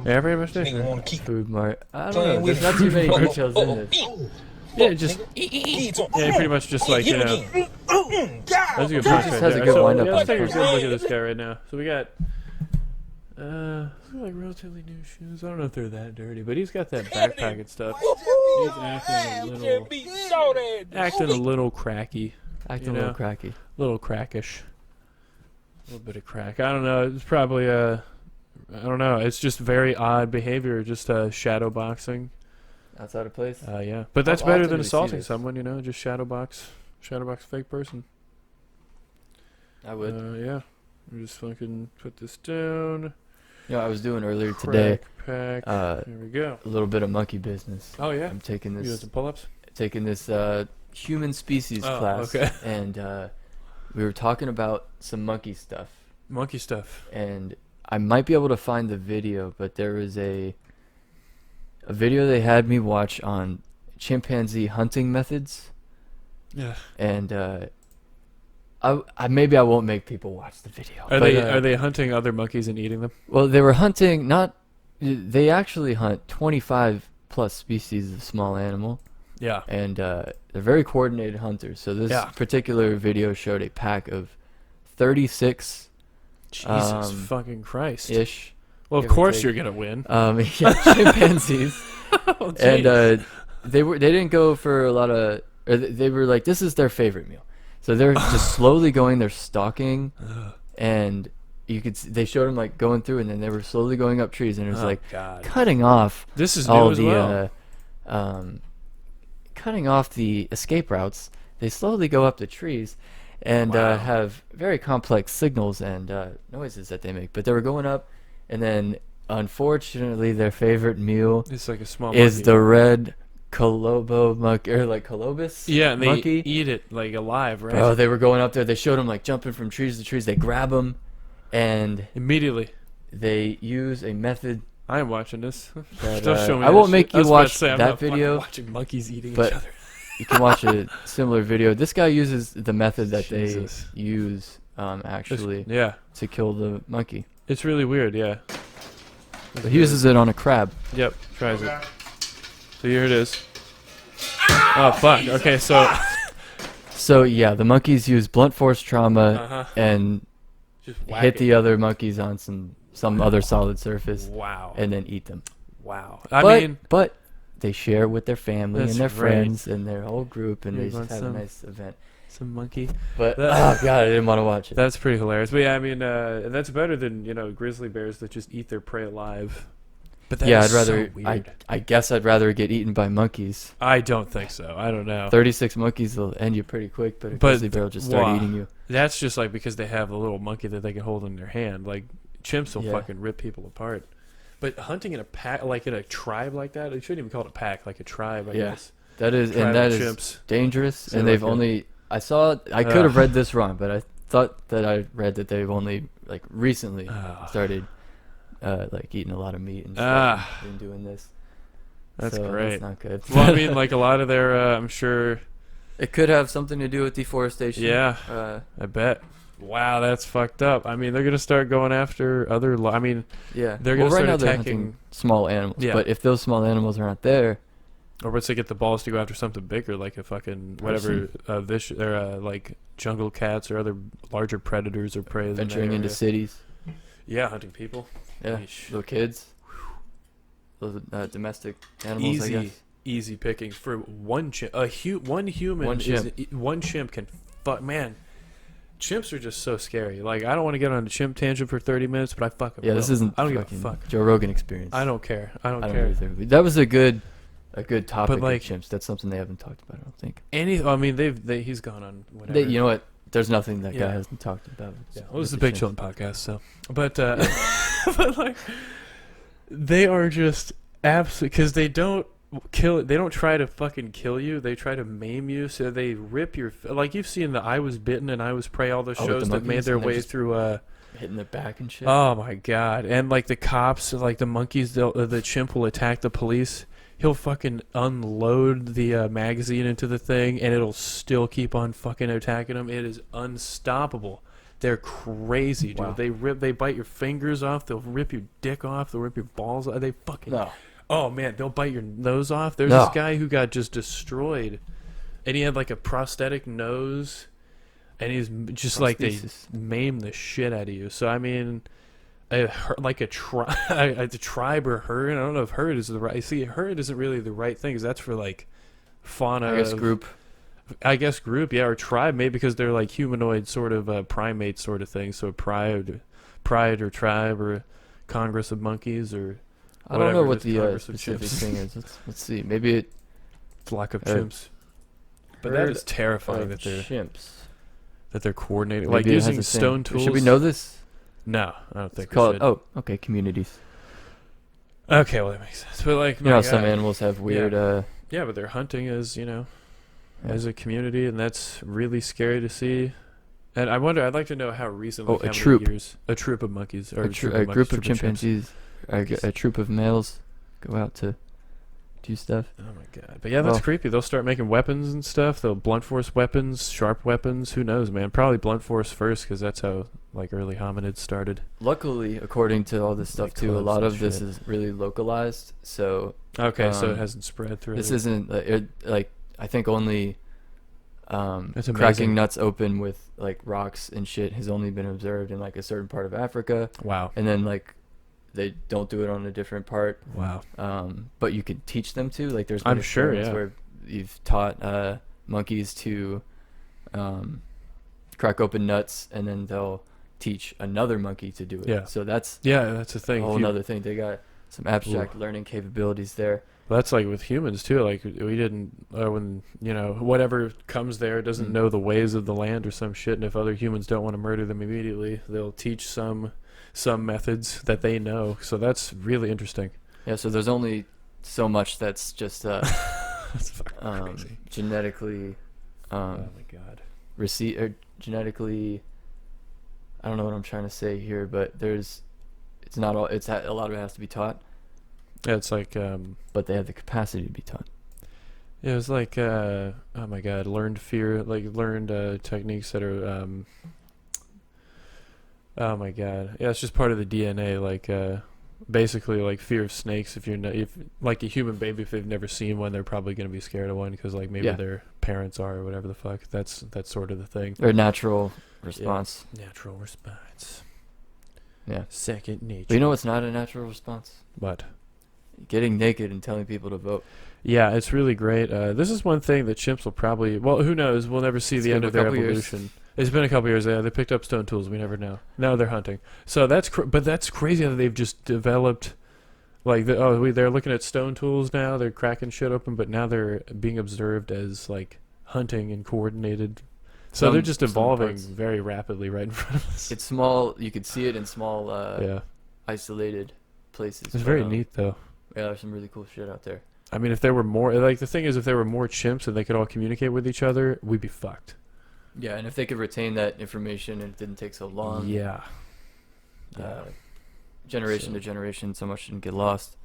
Yeah, pretty much Nigga stationary. wanna keep Food mart. I don't playing know. with There's it. not too many Oh, details oh, in oh, this. oh. Yeah, just Eat some. yeah, pretty much just like, Hit you him know. again. That's a good He punch just right has a there. good So, wind-up yeah, let's on take a his good look at this guy right now. So we got like relatively new shoes. I don't know if they're that dirty, but he's got that backpack and stuff. He's acting a little cracky, Acting you a little know. cracky. a little crackish, a little bit of crack. I don't know. It's probably I don't know. It's just very odd behavior. Just shadow boxing. Outside of place. Yeah, but that's How better often than do we see assaulting this? someone. You know, just shadow box a fake person. I would. Yeah. I'm just fucking put this down. You know, I was doing earlier today. Crack pack. Uh, Here we go. a little bit of monkey business. Oh yeah. I'm taking You doing this some pull-ups? human species Oh, class, okay. and we were talking about some monkey stuff. Monkey stuff. And I might be able to find the video, but there was a video they had me watch on chimpanzee hunting methods, Yeah. and I maybe I won't make people watch the video. Are but, they hunting other monkeys and eating them? Well, they were hunting not. They actually hunt 25 plus species of small animal, Yeah. and they're very coordinated hunters. So this Yeah. particular video showed a pack of 36 Jesus fucking Christ. ish. Well, of give or course take. you're gonna win. Yeah, chimpanzees. Oh, And jeez. they didn't go for a lot of, or they were like, this is their favorite meal, so they're just slowly going, they're stalking, and you could they showed them like going through, and then they were slowly going up trees, and it was Oh, like God. cutting off This is new all as the well. cutting off the escape routes. They slowly go up the trees and Wow. have very complex signals and noises that they make, but they were going up, and then unfortunately their favorite meal It's like a small is monkey. the red Colobo monkey, or like Colobus Yeah, and they monkey. eat it like alive, right? Bro, they were going up there. They showed them like jumping from trees to trees. They grab them, and Immediately. they use a method I am watching this. that Don't show me I that won't shit. make I you was about to watch say, I'm that not fucking video, watching monkeys eating but each other. you can watch a similar video. This guy uses the method that Jesus. they use actually Yeah. to kill the monkey. It's really weird, yeah. But he uses it on a crab. Yep, tries it. So here it is. Oh, fuck. Okay, so... So yeah, the monkeys use blunt force trauma Uh-huh. and Just whack hit it. the other monkeys on some other solid surface Wow. and then eat them. Wow. But they share with their family and That's their right. friends and their whole group, and You they just want have a some? nice event. some monkey. But That- oh god, I didn't want to watch it. That's pretty hilarious. But yeah, I mean, that's better than, grizzly bears that just eat their prey alive. But that Yeah, is I'd rather. so weird. I guess I'd rather get eaten by monkeys. I don't think so. I don't know. 36 monkeys will end you pretty quick, but a But grizzly bear will just start wow. eating you. That's just like because they have a little monkey that they can hold in their hand. Like chimps will Yeah. fucking rip people apart. But hunting in a pack, like in a tribe like that, it shouldn't even call it a pack, like a tribe, I Yeah. guess. That is, Tribe and that of is chimps. dangerous. So And they've like a- only. I could have read this wrong, but I thought that I read that they've only like recently started like eating a lot of meat and stuff and doing this. That's So great. That's not good. Well, I mean, like a lot of their, I'm sure. It could have something to do with deforestation. Yeah, I bet. Wow, that's fucked up. I mean, they're gonna start going after other. I mean, Yeah. They're gonna right start now they're attacking- hunting small animals. Yeah. But if those small animals aren't there, or once they get the balls to go after something bigger, like a fucking whatever, vicious, or like jungle cats or other larger predators or prey. in that venturing into area. cities. Yeah, hunting people. Yeah. Yeesh. Little kids. Those domestic animals, I Easy, guess. easy pickings for one chimp. One human. One chimp. One chimp can fuck. Man, chimps are just so scary. Like I don't want to get on a chimp tangent for 30 minutes, but I fucking Yeah, will. this isn't I don't give a fucking fuck. Joe Rogan experience. I don't care. I don't I don't care. either. But that was a good topic like- of chimps. That's something they haven't talked about, I don't think. I mean, he's gone on whatever. You know what? There's nothing that guy Yeah. hasn't talked about. Yeah, with well, this is the a Big chimps. Chillin Podcast, so. But, but like, they are just absolutely, because they don't kill, they don't try to fucking kill you, they try to maim you, so they rip your, like you've seen the I Was Bitten and I Was Prey, all those Oh, with shows the that made monkeys, their and they're way just through, Hitting the back and shit. oh my god, and like the cops, like the monkeys, the chimp will attack the police. He'll fucking unload the magazine into the thing, and it'll still keep on fucking attacking them. It is unstoppable. They're crazy, dude. Wow. They bite your fingers off. They'll rip your dick off. They'll rip your balls off. They fucking. No. Oh man, they'll bite your nose off. There's No. this guy who got just destroyed, and he had like a prosthetic nose, and he's just like they Prosthesis. maim the shit out of you. So I mean, like a tribe or herd. I don't know if herd is the right. See, herd isn't really the right thing, 'cause that's for like fauna. I guess group. I guess group, yeah, or tribe, maybe because they're like humanoid sort of primate sort of thing. So pride or tribe or Congress of monkeys or I don't know whatever what it is, the Congress of specific chimps. thing is. Let's see. Maybe it. Flock of Uh, chimps. But that herd is terrifying of that they're chimps. coordinating, Maybe like it has using a thing. stone tools. Should we know this? No, I don't It's think we called. should. Oh, okay. Communities. Okay, well that makes sense. But like, You know, my some God. animals have weird. Yeah, but they're hunting as Yeah. as a community, and that's really scary to see. And I wonder, I'd like to know how recent, Oh, like a how many troop. years, a troop of monkeys, or a group of chimps. chimpanzees. A troop of males go out to do stuff. Oh my God! But yeah, that's Well- creepy. They'll start making weapons and stuff. They'll blunt force weapons, sharp weapons. Who knows, man? Probably blunt force first, because that's how like early hominids started. Luckily, according to all this stuff Like too, a clubs lot and of this shit. is really localized. So Okay, so it Um, hasn't spread through. this isn't like I think only That's amazing. cracking nuts open with like rocks and shit has only been observed in like a certain part of Africa, Wow. and then like they don't do it on a different part. Wow. But you could teach them to. Like there's been I'm sure, experiments yeah. where you've taught monkeys to crack open nuts, and then they'll teach another monkey to do it. Yeah. So that's Yeah, that's the a thing. whole If you- nother thing. They got some abstract learning capabilities there. Well, that's like with humans too. Like we didn't, when whatever comes there doesn't Mm. know the ways of the land or some shit. And if other humans don't want to murder them immediately, they'll teach some methods that they know. So that's really interesting. Yeah. So there's only so much that's just That's fucking crazy. genetically Oh my God. genetically. I don't know what I'm trying to say here, but it's not all. A lot of it has to be taught, Yeah, it's like but they have the capacity to be taught. yeah, it's like oh my God, learned techniques that are oh my God, yeah, it's just part of the DNA. Like basically like fear of snakes. If like a human baby, if they've never seen one, they're probably gonna be scared of one because like maybe Yeah. their parents are or whatever the fuck. That's sort of the thing. Their natural response. Natural response. Yeah. Second nature. But you know what's not a natural response? What? Getting naked and telling people to vote. Yeah, it's really great. This is one thing that chimps will probably. Well, who knows? We'll never see It's the been end a of their couple years. evolution. It's been a couple years. Yeah, they picked up stone tools. We never know. Now they're hunting. So but that's crazy how they've just developed. Like they're looking at stone tools now. They're cracking shit open, but now they're being observed as like hunting and coordinated. So they're just Some evolving parts. very rapidly right in front of us. It's small. You could see it in small, Yeah, isolated places. it's but, very neat though. Yeah, there's some really cool shit out there. I mean, if there were more, like the thing is, if there were more chimps and they could all communicate with each other, we'd be fucked. Yeah, and if they could retain that information and it didn't take so long, Yeah. generation So- to generation, so much didn't get lost.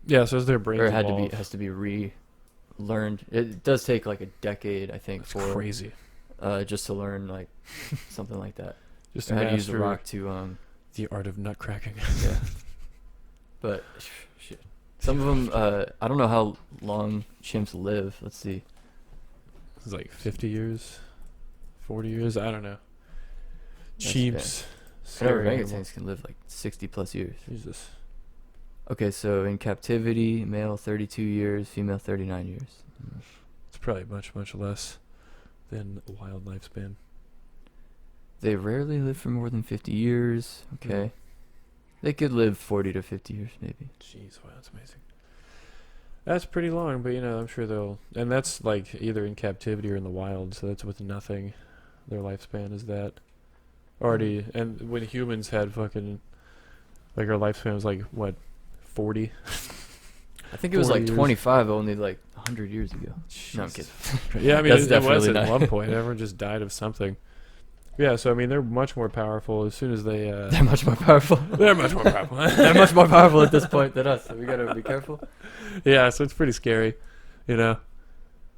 Yeah. So as their brains Or it evolve, has to be relearned. It does take like a decade, I think, it's for crazy. just to learn like something like that. Just Or to how to use the master rock to the art of nut cracking. yeah. But shit, some of them I don't know how long chimps live. Let's see. It's like 50 years, 40 years. I don't know. That's Chimps. I know Scary animal. orangutans can live like 60+ years. Jesus. Okay, so in captivity, male 32 years, female 39 years. It's probably much, much less than wild lifespan. They rarely live for more than 50 years. Okay. They could live 40 to 50 years, maybe. Jeez, wow, that's amazing. That's pretty long, but I'm sure they'll. And that's like either in captivity or in the wild, so that's with nothing. Their lifespan is that. Already, and when humans had fucking. Like our lifespan was like, what, 40? I think it was 40 like years. 25 only like 100 years ago. No, I'm kidding. Yeah, I mean, That's it was definitely at not- one point. Everyone just died of something. Yeah, so I mean, they're much more powerful as soon as they. They're much more powerful. They're much more powerful. They're much more powerful at this point than us, so we gotta be careful. Yeah, so it's pretty scary, But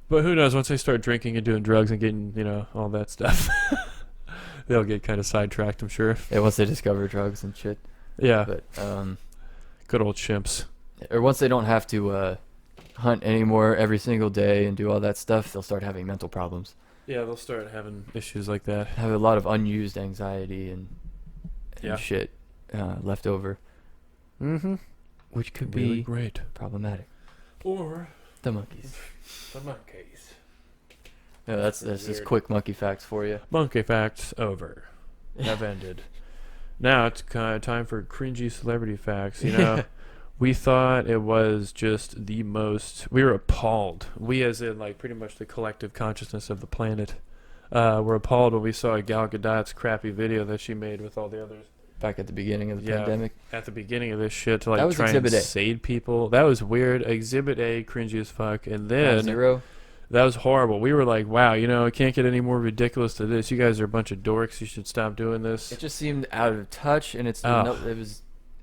who knows? Once they start drinking and doing drugs and getting, all that stuff, they'll get kind of sidetracked, I'm sure. Yeah, once they discover drugs and shit. Yeah, But good old chimps. or once they don't have to hunt anymore every single day and do all that stuff, they'll start having mental problems. Yeah, they'll start having issues like that. Have a lot of unused anxiety and Yeah. shit left over, Mm-hmm. which could Really be great. problematic. Or The monkeys. the monkeys. Yeah, that's just Weird. quick monkey facts for you. Monkey facts over. Have ended. Now it's kind of time for cringy celebrity facts. You know, we thought it was just the most. We were appalled. We, as in like pretty much the collective consciousness of the planet, were appalled when we saw Gal Gadot's crappy video that she made with all the others Back at the beginning of the Yeah. pandemic. at the beginning of this shit to That like was try and Exhibit A. save people. That was weird. Exhibit A, cringy as fuck, and then. Zero. That was horrible. We were like, wow, you know, it can't get any more ridiculous than this. You guys are a bunch of dorks. You should stop doing this. It just seemed out of touch, and Oh.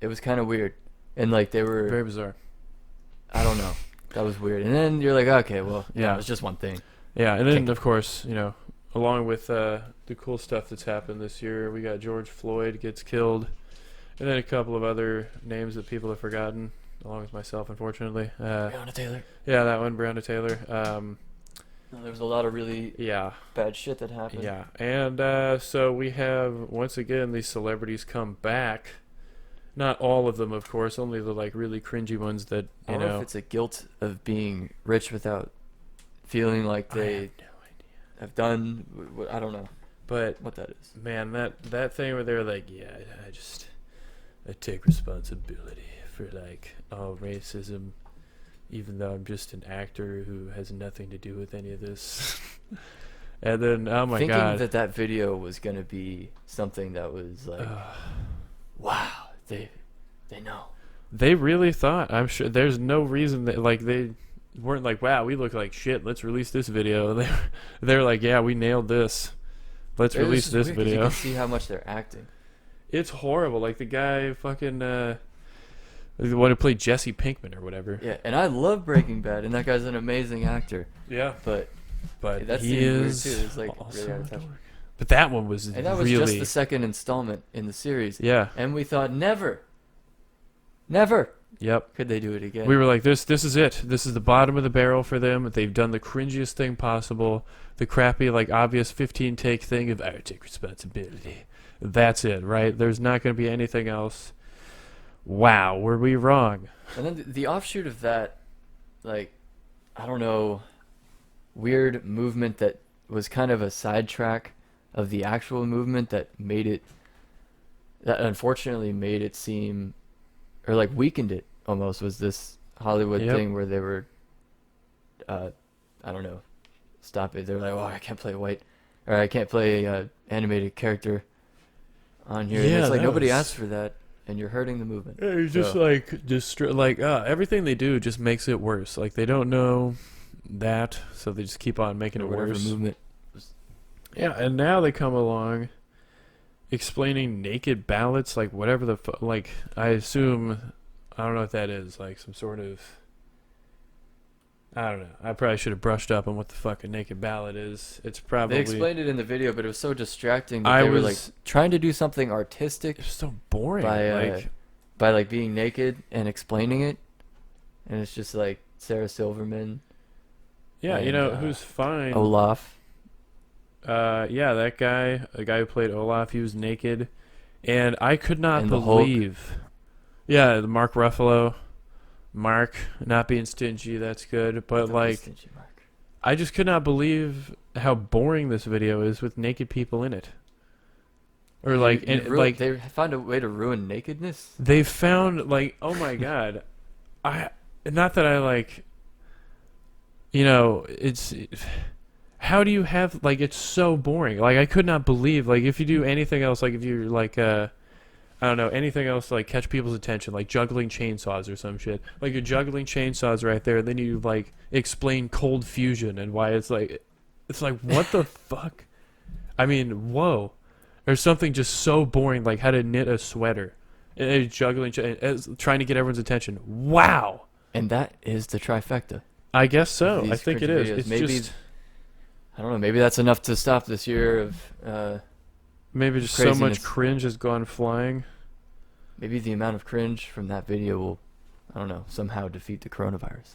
it was kind of weird, and like they were. Very bizarre. I don't know. That was weird. And then you're like, okay, well, Yeah. it was just one thing. Yeah, and then, of course, you know, along with the cool stuff that's happened this year, we got George Floyd gets killed, and then a couple of other names that people have forgotten, along with myself, unfortunately. Breonna Taylor. Yeah, that one, Breonna Taylor. There was a lot of really Yeah, bad shit that happened. yeah. And so we have, once again, these celebrities come back. Not all of them, of course, only the, like, really cringy ones that, I you don't know know. if it's a guilt of being rich without feeling like I have they no idea. have done. I don't know But what that is. man, that thing where they're like, yeah, I take responsibility for like all racism, even though I'm just an actor who has nothing to do with any of this. And then, oh my Thinking god, that video was gonna be something that was like, wow, they know. they really thought. I'm sure there's no reason that like they weren't like, wow, we look like shit. Let's release this video. They're like, yeah, we nailed this. Let's It was release just this weird 'cause video. You can see how much they're acting. It's horrible. Like the guy fucking the one who played Jesse Pinkman or whatever. Yeah, and I love Breaking Bad, and that guy's an amazing actor. Yeah, But that he seemed weird is too. It's like also really out a of touch. dork. But that one was And that was really just the second installment in the series. yeah. And we thought, never Yep. could they do it again. We were like, this is it. This is the bottom of the barrel for them. They've done the cringiest thing possible. The crappy, like, obvious 15 take thing of, I take responsibility. That's it, right? There's not going to be anything else. Wow, were we wrong? And then the offshoot of that, like, I don't know, weird movement that was kind of a sidetrack of the actual movement that unfortunately made it seem, or like weakened it almost, was this Hollywood Yep. thing where they were, I don't know, stop it. They're like, oh, I can't play I can't play a animated character on here. And Yeah, it's like that nobody was- asked for that, and you're hurting the movement. Yeah, you're just So- like, everything they do just makes it worse. Like, they don't know that, so they just keep on making Or it whatever worse. movement. Yeah, and now they come along explaining naked ballots, like whatever like, I assume, I don't know what that is, like some sort of, I don't know. I probably should have brushed up on what the fuck a naked ballot is. It's probably, They explained it in the video, but it was so distracting that I they were was- like trying to do something artistic it's so boring. by like being naked and explaining it, and it's just like Sarah Silverman, yeah, you and, know, who's fine. Olaf. Yeah, that guy, the guy who played Olaf, he was naked, and I could not And the Hulk. believe. Yeah, the Mark Ruffalo, Mark not being stingy, that's good, but like, Stingy Mark. I just could not believe how boring this video is with naked people in it. Or like, like they found a way to ruin nakedness. they found like, oh my god, not that I like, you know, how do you have, like, it's so boring. Like, I could not believe, like, if you do anything else, like if you're like I don't know, anything else to, like, catch people's attention, like juggling chainsaws or some shit. Like, you're juggling chainsaws right there, and then you, like, explain cold fusion and why it's like what the fuck? I mean, whoa. There's something just so boring, like how to knit a sweater. And juggling, trying to get everyone's attention. Wow. And that is the trifecta. I guess so. These I think it cringy is. videos. It's Maybe, just I don't know, maybe that's enough to stop this year of maybe just so much craziness. cringe has gone flying. maybe the amount of cringe from that video will I don't know, somehow defeat the coronavirus.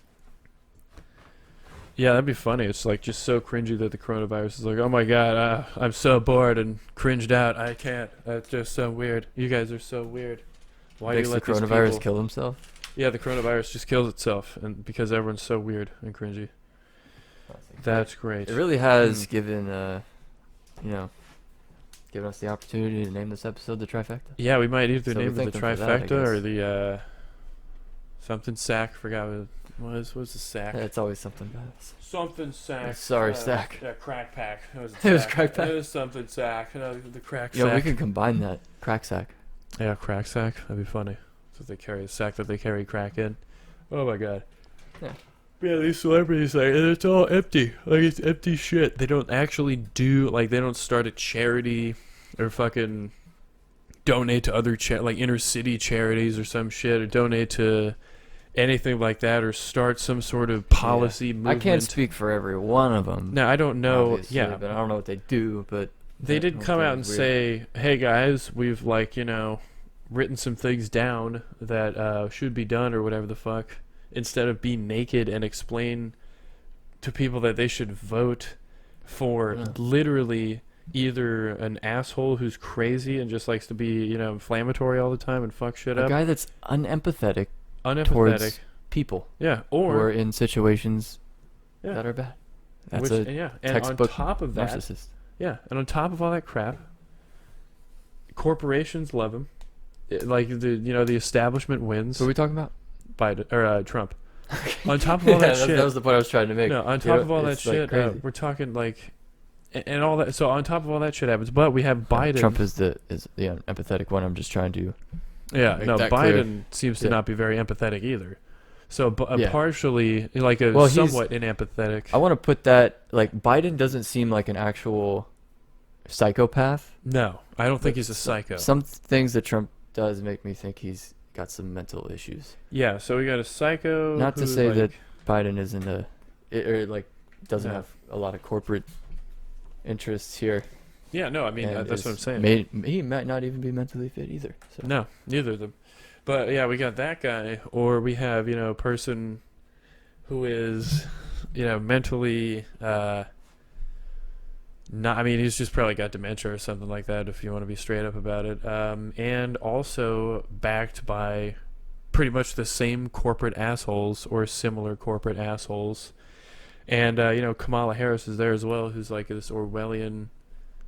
Yeah, that'd be funny. It's like just so cringy that the coronavirus is like, oh my god, I'm so bored and cringed out. I can't. That's just so weird. You guys are so weird. Why do Makes you let the these coronavirus people... kill himself? Yeah, the coronavirus just kills itself, and because everyone's so weird and cringy. That's great. It really has given, given us the opportunity to name this episode the Trifecta. Yeah, we might either So we name it thank the them for that, I Trifecta or guess. the something sack. Forgot what it was. What's the sack? Yeah, it's always something bad. Something sack. Sorry, sack. Yeah, crack pack. It was, It was sack. crack pack. It was something sack. No, the crack Yeah, sack. we can combine that. Crack sack. Yeah, crack sack. That'd be funny. So they carry a sack that they carry crack in. Oh my god. Yeah. Yeah, these celebrities, like, and it's all empty. Like, it's empty shit. They don't actually do, like, they don't start a charity or fucking donate to other, like, inner city charities or some shit, or donate to anything like that, or start some sort of policy movement. I can't speak for every one of them. No, I don't know. Obviously, Yeah. but I don't know what they do, but They did come out and say, hey guys, we've, like, written some things down that should be done or whatever the fuck, instead of being naked and explain to people that they should vote for literally either an asshole who's crazy and just likes to be, inflammatory all the time and fuck shit a up. guy that's unempathetic Unempathetic. towards people Yeah, who or are in situations Yeah. that are bad. That's which, a and on textbook top of that, narcissist. yeah, and on top of all that crap, corporations love him. Like the establishment wins. What are we talking about? Biden or Trump. On top of all that shit, that was the point I was trying to make. no, on top of all that shit, we're talking like, and all that. So on top of all that shit happens, but we have Biden. Trump is the empathetic one. I'm just trying to. Yeah, make no, that Biden clear. seems to not be very empathetic either. So Yeah. partially, like Well, he's- somewhat inempathetic. I want to put that like Biden doesn't seem like an actual psychopath. No, I don't think he's a psycho. Some things that Trump does make me think he's got some mental issues. Yeah, so we got a psycho. Not to who, say that like- Biden isn't doesn't Yeah. have a lot of corporate interests here. Yeah, no, I mean and that's what I'm is saying. He might not even be mentally fit either. So. No, neither of them. But yeah, we got that guy, or we have a person who is mentally not. I mean, he's just probably got dementia or something like that, if you want to be straight up about it. And also backed by pretty much the same corporate assholes or similar corporate assholes. And Kamala Harris is there as well, who's like this Orwellian.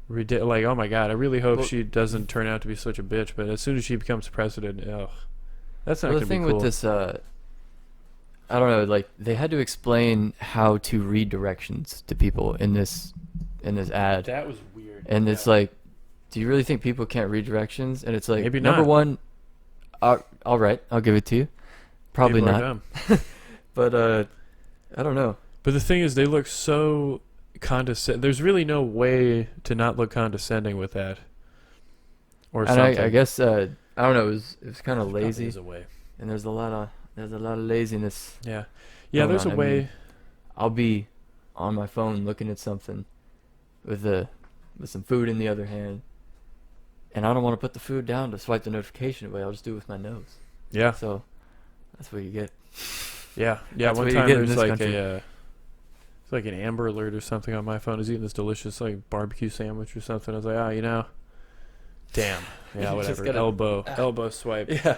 Like, oh my god, I really hope she doesn't turn out to be such a bitch. But as soon as she becomes president, that's not Well, gonna the thing be cool. with this, I don't know. Like they had to explain how to read directions to people in this ad, That was weird. and it's like, do you really think people can't read directions? And it's like, Maybe number not. one, all right, I'll give it to you. Probably People are not, dumb. but I don't know. But the thing is, they look so condescending. There's really no way to not look condescending with that, or And something. I guess I don't know. It was kind of Probably lazy, is a way. and there's a lot of laziness. Yeah, going there's on. a I way. mean, I'll be on my phone looking at something with some food in the other hand, and I don't want to put the food down to swipe the notification away. I'll just do it with my nose. Yeah, So that's what you get. yeah. That's One what you time get in there's this like country. it's like an Amber Alert or something on my phone. I was eating this delicious like barbecue sandwich or something. I was like, damn. Yeah, You just whatever. gotta- Elbow swipe. Yeah.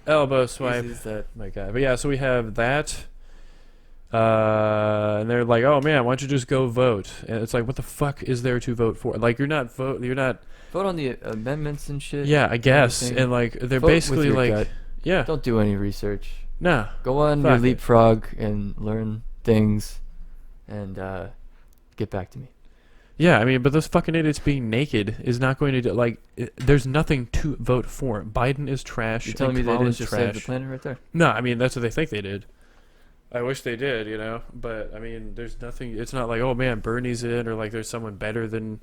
Elbow swipe. Easy as that. My God. But yeah, so we have that. And they're like, oh man, why don't you just go vote? And it's like, what the fuck is there to vote for? Like, you're not. Vote on the amendments and shit. Yeah, I guess. everything. And like, they're Vote with basically your like, gut. yeah, Don't do any research. nah. Go on your Fuck it. leapfrog and learn things, and get back to me. Yeah, I mean, but those fucking idiots being naked is not going to do, like. There's nothing to vote for. Biden is trash. You're telling me and they didn't Kamala's just trash. save the planet right there? No, I mean that's what they think they did. I wish they did, but I mean, there's nothing. It's not like, oh man, Bernie's in, or like there's someone better than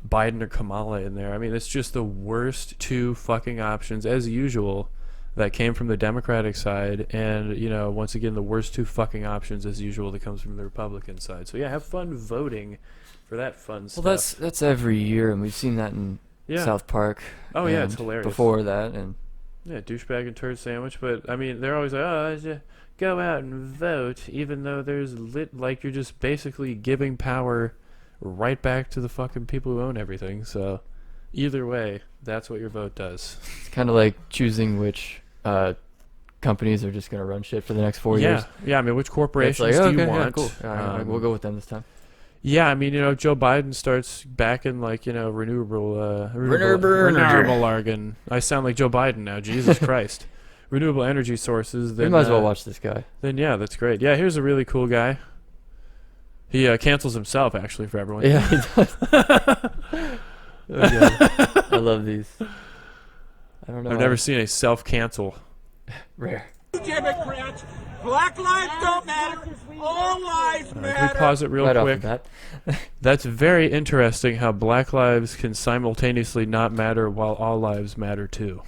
Biden or Kamala in there. I mean, it's just the worst two fucking options as usual that came from the Democratic side, and once again, the worst two fucking options as usual that comes from the Republican side. So yeah, have fun voting for that fun stuff. Well, that's every year, and we've seen that in yeah. South Park. Oh yeah, it's and hilarious. Before that, and Yeah, douchebag and turd sandwich. But I mean, they're always like, oh, just go out and vote, even though there's like you're just basically giving power right back to the fucking people who own everything. So either way, that's what your vote does. It's kind of like choosing which companies are just gonna run shit for the next 4 years. Yeah. I mean, which It's corporations like, do you okay, yeah, want? cool. All right, we'll go with them this time. Yeah, I mean, Joe Biden starts backing like renewable argon. I sound like Joe Biden now. Jesus Christ, renewable energy sources. Then We might as well watch this guy. Then yeah, that's great. Yeah, here's a really cool guy. He cancels himself actually for everyone. Yeah, he does. Oh, God. I love these. I don't know. I've never seen a self-cancel. Rare. Democrats, black lives don't matter. All lives Can matter. we pause it real Right quick? off the bat. That's very interesting how black lives can simultaneously not matter while all lives matter too.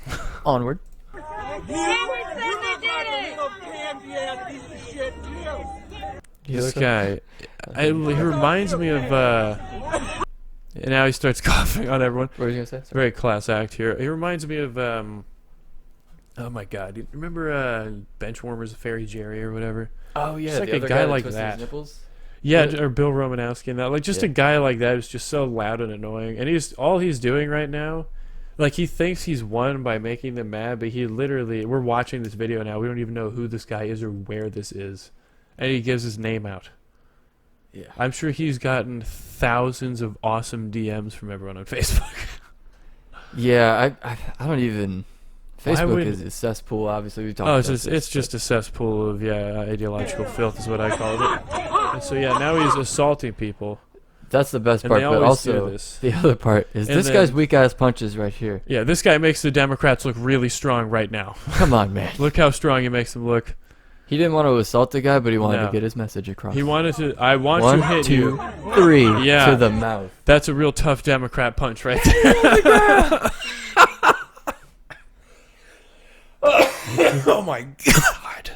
Onward. You look like a little candy-ass piece of shit, too. This guy, he reminds me of. And now he starts coughing on everyone. What were you gonna say? It's a very class act here. He reminds me of. Oh my God! You remember Benchwarmers, Fairy Jerry, or whatever? Oh yeah, Just like the a other guy that like twisted that. his nipples. Yeah, Really? or Bill Romanowski and that. Like just Yeah. a guy like that who's just so loud and annoying. And he's doing right now, like he thinks he's won by making them mad, but he literally, we're watching this video now. We don't even know who this guy is or where this is, and he gives his name out. Yeah. I'm sure he's gotten thousands of awesome DMs from everyone on Facebook. Yeah, I don't even. Why Facebook would- is a cesspool. Obviously, we talked. Oh, about it's just this, it's just a cesspool of ideological filth is what I called it. And so yeah, now he's assaulting people. That's the best And part, they but always do also this. the other part is And this guy's then- weak ass punches right here. Yeah, this guy makes the Democrats look really strong right now. Come on, man. Look how strong he makes them look. He didn't want to assault the guy, but he wanted No. to get his message across. He wanted to. I want One, to hit two, you. 3 Yeah. to the mouth. That's a real tough Democrat punch right there. Oh my God!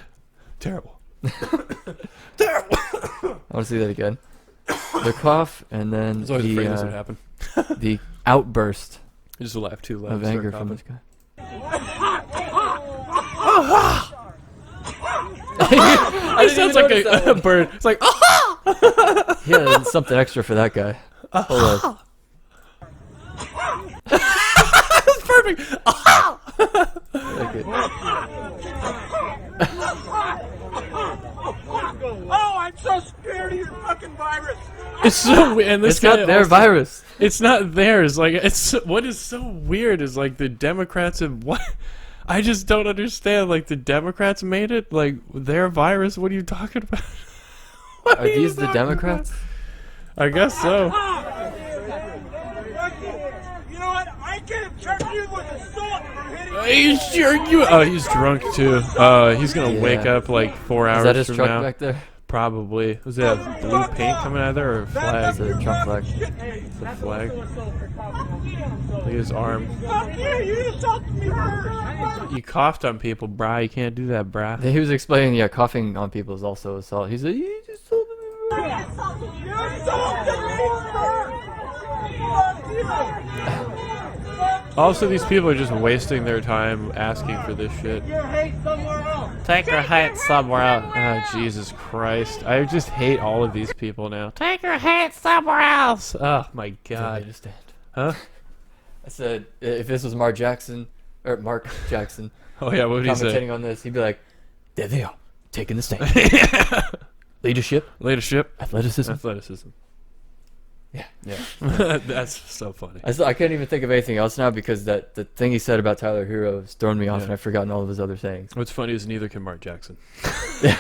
Terrible. Terrible. I want to see that again. The cough and then It's always afraid this would happen. the outburst I just laugh too loud. of start anger from coughing. this guy. It sounds like a bird. It's like, oh! Yeah, something extra for that guy. Hold on. That's perfect. Like it. Oh, I'm so scared of your fucking virus. It's so weird. And this It's guy not their also- virus. It's not theirs. Like it's what is so weird is like the Democrats have what. I just don't understand. Like the Democrats made it. Like their virus. What are you talking about? What Are you these the talking Democrats? about? I guess so. You know what? I can charge you with assault for hitting me. He's sure you. Oh, he's drunk too. He's gonna wake Yeah. up like 4 hours Is that his from truck now. back there? Probably. Was that blue paint coming out of there or a flag? That's a truck flag. It's a flag. Look at his arm. Fuck you! You assaulted me first. You coughed on people, brah. You can't do that, brah. He was explaining, yeah, coughing on people is also assault. He's like, you just told me. You assaulted me first. Fuck you. Also, these people are just wasting their time asking for this shit. Your hate somewhere else. Take your hate somewhere else. Oh, Jesus Christ. I just hate all of these people now. Take your hate somewhere else. Oh, my I God. understand. Huh? I said, if this was Mark Jackson, Oh, yeah, what did he say? commentating on this, he'd be like, there they are, taking the stand. Leadership, Leadership. athleticism. Athleticism. Yeah. That's so funny. I can't even think of anything else now because the thing he said about Tyler Hero has thrown me off Yeah. and I've forgotten all of his other sayings. What's funny is neither can Mark Jackson. Yeah.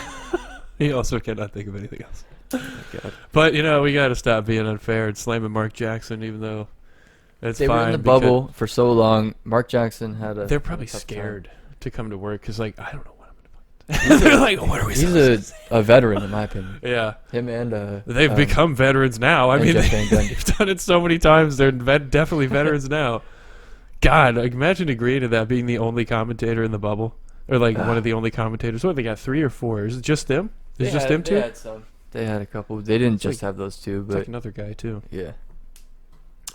He also cannot think of anything else. God. But, we got to stop being unfair and slamming Mark Jackson, even though it's They fine. were in the because bubble for so long. Mark Jackson had a. They're probably a tough time. scared to come to work because, like, I don't know what I'm going to They're like, what are we He's supposed a veteran, in my opinion. to Yeah. Him and They've become veterans now. I and mean, Jeff Van Gundy. they've done it so many times. They're definitely veterans now. God, like, imagine agreeing to that, being the only commentator in the bubble. Or, like, one of the only commentators. What, they got 3 or 4? Is it just them? Is it just them two? They had some. They had a couple. They didn't It's just like- have those two, It's but like another guy, too. yeah.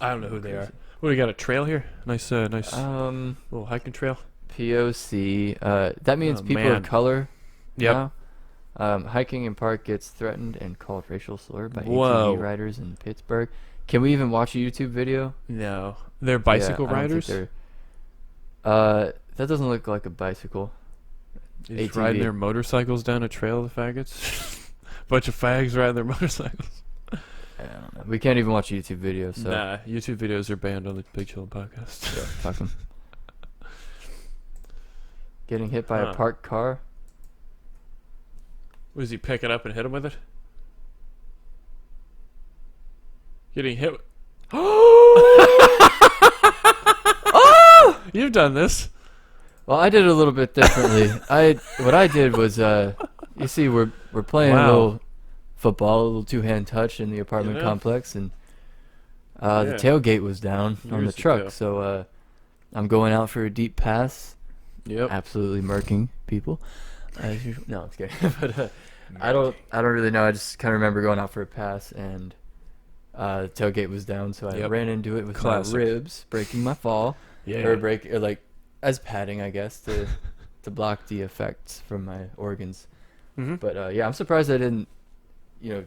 I don't know who they are. What, we got a trail here? Nice little hiking trail. POC. That means Oh, people man. of color. Yep. Now. Hiking in park gets threatened and called racial slur by Whoa. ATV riders in Pittsburgh. Can we even watch a YouTube video? No. They're bicycle Yeah, I don't think riders? they're- that doesn't look like a bicycle. They're just ATV. riding their motorcycles down a trail of faggots? Bunch of fags riding their motorcycles. I don't know. We can't even watch a YouTube video, so Nah, YouTube videos are banned on the Big Chillin Podcast. yeah, fuck 'em. Getting hit by Huh. a parked car. Was he pick it up and hit him with it? Getting hit. You've done this. Well, I did it a little bit differently. What I did was, you see, we're playing Wow. a little football, a little two-hand touch in the apartment Yeah. complex, and Yeah. the tailgate was down on the Years truck. ago. So I'm going out for a deep pass, Yep. absolutely murking people. As usual. No, I'm just kidding. But I don't really know. I just kind of remember going out for a pass, and the tailgate was down, so I Yep. ran into it with Classic. my ribs, breaking my fall. Yeah. Or like as padding, I guess, to block the effects from my organs. Mhm. But yeah, I'm surprised I didn't,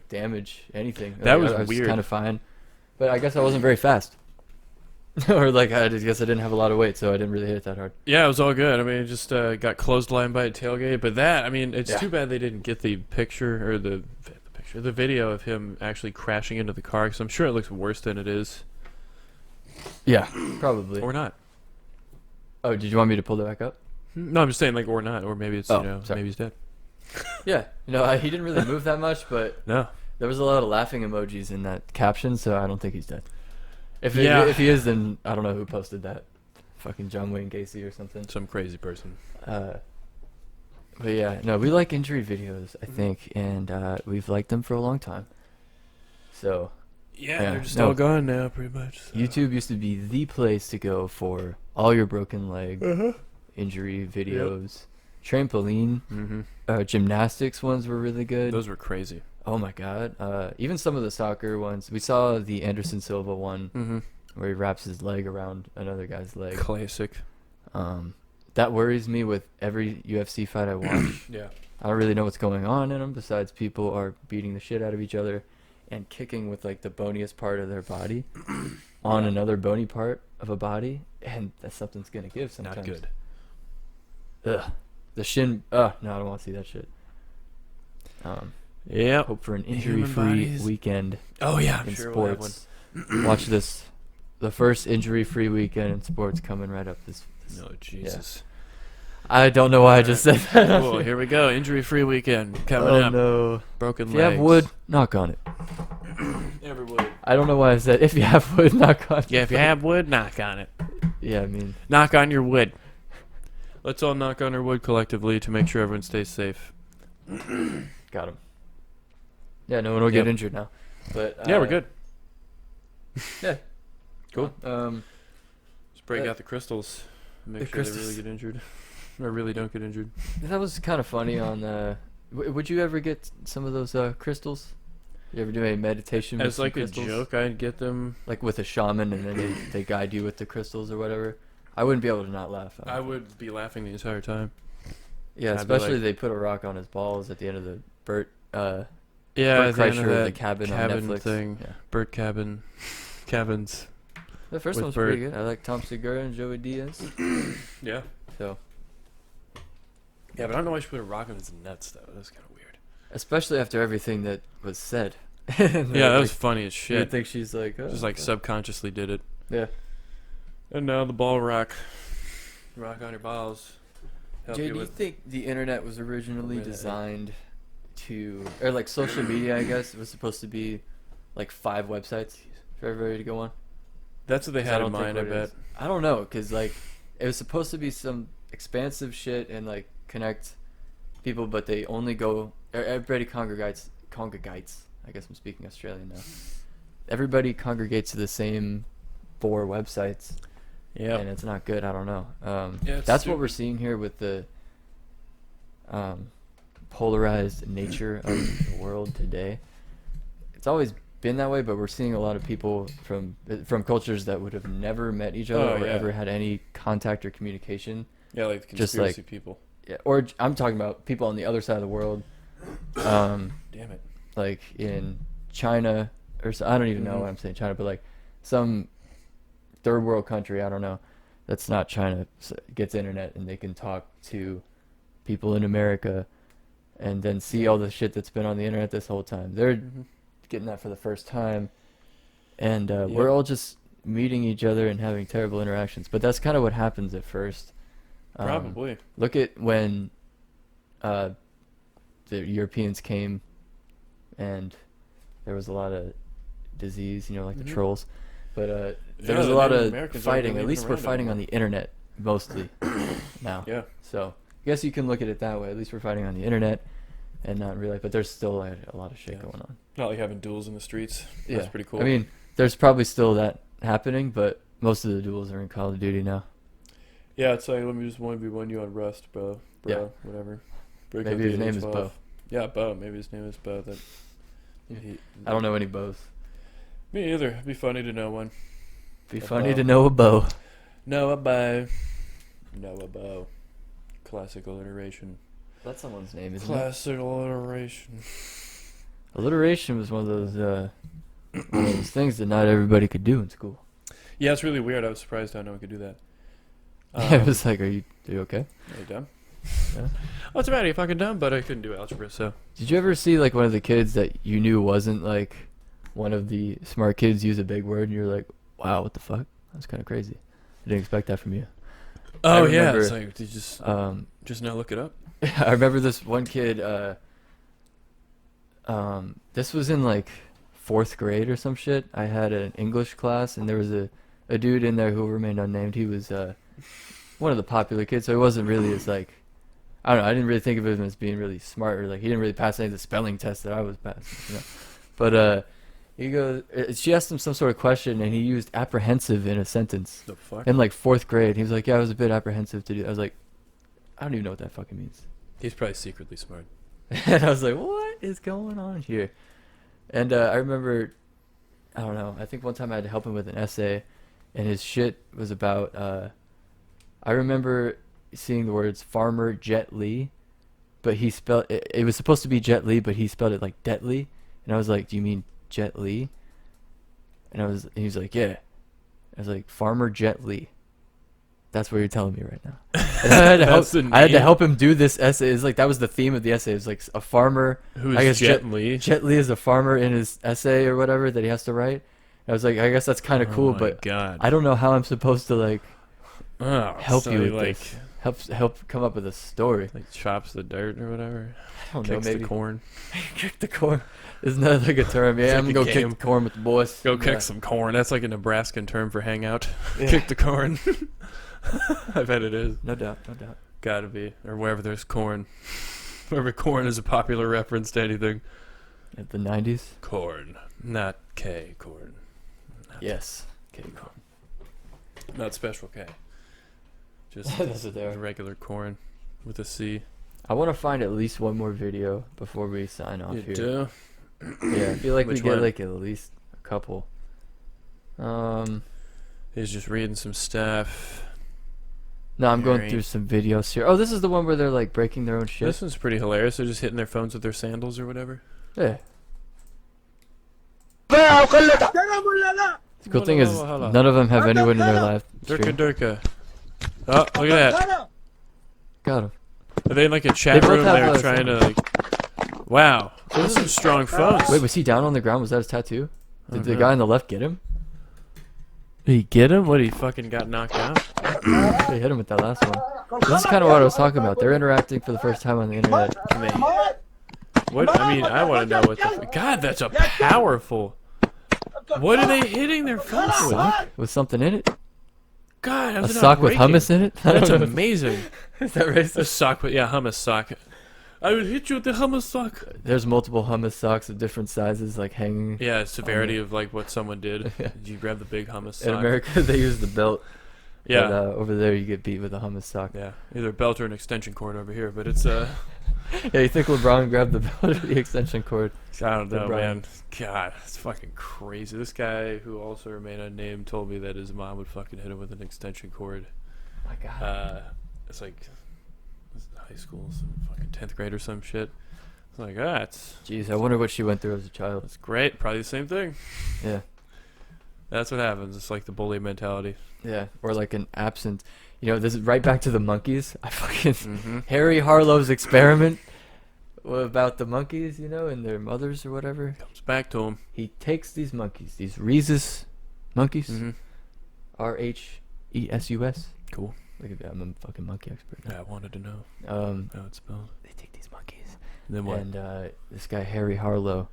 damage anything. That was I was weird. kind of fine, but I guess I wasn't very fast, or like I just guess I didn't have a lot of weight, so I didn't really hit it that hard. Yeah, it was all good. I mean, it just got clotheslined by a tailgate. But it's Yeah. too bad they didn't get the picture or the video of him actually crashing into the car, because I'm sure it looks worse than it is. Yeah, probably. Or not. Oh, did you want me to pull that back up? No, I'm just saying, like, or not. Or maybe it's, Oh, sorry. maybe he's dead. Yeah, he didn't really move that much, but No. there was a lot of laughing emojis in that caption, so I don't think he's dead. If Yeah. if he is, then I don't know who posted that. Fucking John Wayne Gacy or something. Some crazy person. But yeah, no, we like injury videos, I think, and we've liked them for a long time. So Yeah, Yeah, they're just no. all gone now, pretty much. So. YouTube used to be the place to go for all your broken leg injury videos. Trampoline, Mm-hmm. gymnastics ones were really good. Those were crazy. Oh my god. Even some of the soccer ones. We saw the Anderson Silva one Mm-hmm. where he wraps his leg around another guy's leg. Classic. That worries me with every UFC fight I watch. Yeah. I don't really know what's going on in them besides people are beating the shit out of each other and kicking with like the boniest part of their body on Yeah. another bony part of a body, and that something's gonna give sometimes. Not good. Ugh. The shin. No, I don't want to see that shit. Yeah. Hope for an Human injury-free bodies. weekend Oh, yeah. I'm in sure we'll have one. sports. Watch this. The first injury-free weekend in sports coming right up this. No, Jesus. I don't know why I just said that. Cool, here we go. Injury-free weekend coming Oh up. no. Broken If you legs. have wood, knock on it. Every wood. I don't know why I said if you have wood, knock on it. Yeah, if you have wood, knock on it. Yeah, I mean. Knock on your wood. Let's all knock on our wood collectively to make sure everyone stays safe. Got him. Yeah, no one will get Yep. injured now. But Yeah, we're good. Yeah. Cool. Just break Uh, out the crystals. Make the sure they really crystals. get injured. Or really don't get injured. That was kind of funny on would you ever get some of those crystals? You ever do a meditation with As some like a crystals? joke, I'd get them. Like with a shaman and then they guide you with the crystals or whatever? I wouldn't be able to not laugh. I would be laughing the entire time. Yeah, I'd be especially like- they put a rock on his balls at the end of the Bert Yeah, Bert at the end of Kreischer, that the cabin on cabin Netflix thing. Yeah. Burt Cabin. Cabins. The first with one's Bert. pretty good. I like Tom Segura and Joey Diaz. Yeah. So, Yeah, but I don't know why she put a rock on his nuts, though. That's kind of weird. especially after everything that was said. Yeah, that was funny as You would shit. think she's like, oh, Just like okay. subconsciously did it. Yeah. And now the ball rock. Rock on your balls. Help Jay, you do you with. think the internet was originally Really? designed to, or like social media, I guess, it was supposed to be like 5 websites for everybody to go on? That's what they 'Cause had don't in think mind, I what it bet. is. I don't know, because like it was supposed to be some expansive shit and like connect people, but they only go, everybody congregates. I guess I'm speaking Australian now. Everybody congregates to the same 4 websites. Yeah. And it's not good. I don't know. Yeah, it's that's stupid. what we're seeing here with the polarized nature of the world today. It's always been that way, but we're seeing a lot of people from cultures that would have never met each other Oh, or yeah. ever had any contact or communication Yeah, like the Just, conspiracy like- people. Yeah, or I'm talking about people on the other side of the world, Damn it. like in China I don't even know why I'm saying China, but like some third world country, I don't know, that's not China, gets internet and they can talk to people in America and then see all the shit that's been on the internet this whole time. They're getting that for the first time, and we're all just meeting each other and having terrible interactions. But that's kind of what happens at first. Probably. Look at when the Europeans came, and there was a lot of disease, like the trolls. But there was a lot of fighting. At least we're fighting on the internet mostly now. Yeah. So I guess you can look at it that way. At least we're fighting on the internet and not in real life. But there's still a lot of shit going on. Not like having duels in the streets. Yeah. That's pretty cool. I mean, there's probably still that happening, but most of the duels are in Call of Duty now. Yeah, it's like, let me just 1v1 you on Rust, bro. Yeah. Whatever. Break Maybe up his the name is H12. Bo. Yeah, Bo. Maybe his name is Bo. I don't know any bows. Me either. It'd be funny to know one. Be A funny bow. to know a bow. Noah Bo. Noah Bo. Classic alliteration. That's someone's name, isn't Classic alliteration. it? Alliteration was one of those things that not everybody could do in school. Yeah, it's really weird. I was surprised how no one could do that. It was like, are you okay? Are you dumb? Yeah. What's the matter? You fucking dumb? But I couldn't do algebra, so. Did you ever see like one of the kids that you knew wasn't like one of the smart kids use a big word and you're like, wow, what the fuck? That's kind of crazy. I didn't expect that from you. Oh, I yeah. remember, It's like, did you just now look it up? I remember this one kid, this was in like 4th grade or some shit. I had an English class and there was a dude in there who remained unnamed. He was one of the popular kids, so he wasn't really as like, I don't know, I didn't really think of him as being really smart, or like he didn't really pass any of the spelling tests that I was passing, But he goes, she asked him some sort of question and he used apprehensive in a sentence. The fuck? In like 4th grade. He was like, yeah, I was a bit apprehensive to do. I was like, I don't even know what that fucking means. He's probably secretly smart. And I was like, what is going on here? And I remember, I don't know, I think one time I had to help him with an essay, and his shit was about, I remember seeing the words Farmer Jet Li, but he spelled, it was supposed to be Jet Li, but he spelled it like Det Li. And I was like, do you mean Jet Li? And he was like, yeah. I was like, Farmer Jet Li. That's what you're telling me right now. And I had to help him do this essay. It's like that was the theme of the essay. It was like a farmer. Who's I guess Jet Li? Jet Li is a farmer in his essay or whatever that he has to write. I was like, I guess that's kind of cool, but God. I don't know how I'm supposed to like help so you with like, this. Help come up with a story. Like chops the dirt or whatever. I don't know, Kicks maybe the corn. kick the corn. Isn't that like a term? Yeah, It's I'm like gonna a go game. kick the corn with the boys. Go Yeah. kick some corn. That's like a Nebraskan term for hangout. Yeah. Kick the corn. I bet it is. No doubt. Gotta be. Or wherever there's corn. Wherever corn is a popular reference to anything. At the 90s. Corn. Not K. Corn. Yes. Okay, corn. Not special K. Just That's what they are. regular corn with a C. I want to find at least one more video before we sign off You here. do? Yeah, I feel like Which we get one? like at least a couple. He's just reading some stuff. No, I'm going Alright. through some videos here. Oh, this is the one where they're like breaking their own shit. This one's pretty hilarious. They're just hitting their phones with their sandals or whatever. Yeah. The cool thing is none of them have anyone in their live Durka stream. Durka. Oh, look at that. Got him. Are they in like a chat They both room? have They're a- trying to like. Wow. Those are some strong phones. Wait, was he down on the ground? Was that his tattoo? Did the know. guy on the left get him? Did he get him? What, he fucking got knocked out? They hit him with that last one. This is kind of what I was talking about. They're interacting for the first time on the internet. Can they? What? I mean, I want to know what the. God, that's a powerful. What are they hitting their phones with? Sock with something in it? God, A how's it not sock with breaking? hummus in it? That's amazing. Is that A racist? sock with, yeah, hummus sock. I would hit you with the hummus sock. There's multiple hummus socks of different sizes, like hanging. Yeah, severity of like what someone did. Yeah. Did you grab the big hummus sock? In America, they use the belt. Yeah. But, over there, you get beat with a hummus sock. Yeah, either a belt or an extension cord over here, but it's Yeah, you think LeBron grabbed the belt or the extension cord? I don't know, LeBron. man. God, it's fucking crazy. This guy who also remained unnamed told me that his mom would fucking hit him with an extension cord. My God. it's like high school, some fucking 10th grade or some shit. It's like, it's Jeez, I wonder what she went through as a child. it's great. Probably the same thing. Yeah. That's what happens. It's like the bully mentality. Yeah, or like an absent. This is right back to the monkeys. I fucking Mm-hmm. Harry Harlow's experiment about the monkeys, and their mothers or whatever. Comes back to him. He takes these monkeys, these rhesus monkeys, Mm-hmm. RHESUS. Cool. Look at that, I'm a fucking monkey expert Yeah, I wanted to know now. how it's spelled. They take these monkeys, And then what? and this guy Harry Harlow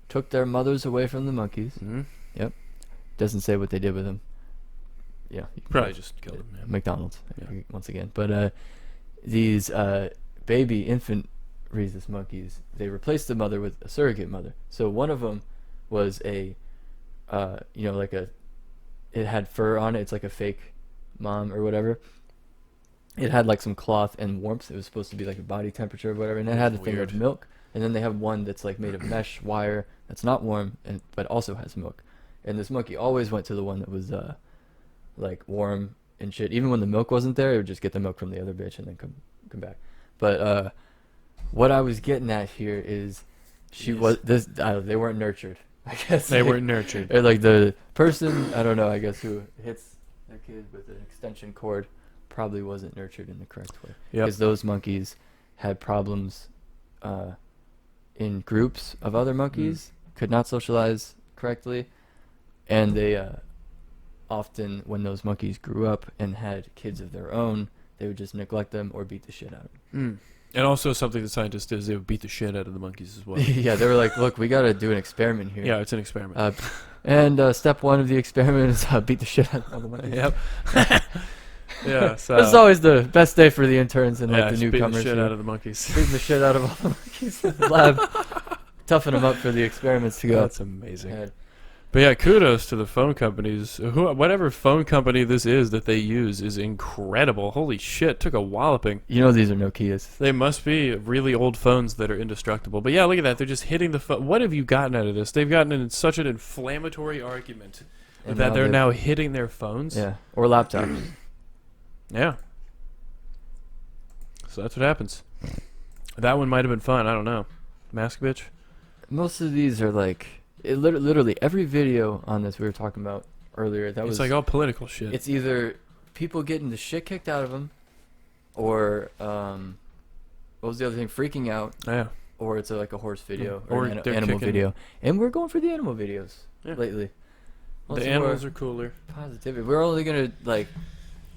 took their mothers away from the monkeys. Mm-hmm. Doesn't say what they did with them. Yeah, you can Probably guess. just killed him. Yeah. McDonald's Yeah. once again. But these baby infant rhesus monkeys, they replaced the mother with a surrogate mother. So one of them was it had fur on it. It's like a fake mom or whatever. It had like some cloth and warmth. It was supposed to be like a body temperature or whatever. And it had a thing Weird. of milk. And then they have one that's like made of mesh wire that's not warm but also has milk. And this monkey always went to the one that was like warm and shit. Even when the milk wasn't there, it would just get the milk from the other bitch and then come back. But what I was getting at here is they weren't nurtured. I guess They weren't nurtured. or like the person, I don't know, I guess who hits their kid with an extension cord probably wasn't nurtured in the correct way. Yep. Because those monkeys had problems in groups of other monkeys, could not socialize correctly, and they often, when those monkeys grew up and had kids of their own, they would just neglect them or beat the shit out of them. And also something the scientists did is they would beat the shit out of the monkeys as well. Yeah, they were like, look, we got to do an experiment here. Yeah, it's an experiment. And step one of the experiment is beat the shit out of the monkeys. Yep. Yeah, so This is always the best day for the interns and like the just beating newcomers. the shit here. out of the monkeys. Beating the shit out of all the monkeys in the lab. Toughen them up for the experiments to go. That's amazing. ahead. But yeah, kudos to the phone companies. Whatever phone company this is that they use is incredible. Holy shit, took a walloping. These are Nokias. They must be really old phones that are indestructible. But yeah, look at that. They're just hitting the phone. What have you gotten out of this? They've gotten in such an inflammatory argument And that they're they've- now hitting their phones. Yeah, or laptops. Yeah. So that's what happens. That one might have been fun. I don't know. Mask bitch? Most of these are like, literally every video on this we were talking about earlier, that was It's like all political shit. it's either people getting the shit kicked out of them, or what was the other thing? Freaking out, Yeah. or it's like a horse video Or or an they're animal kicking- video. And we're going for the animal videos Yeah. lately. The Also, animals we're are cooler. positivity. We're only gonna like,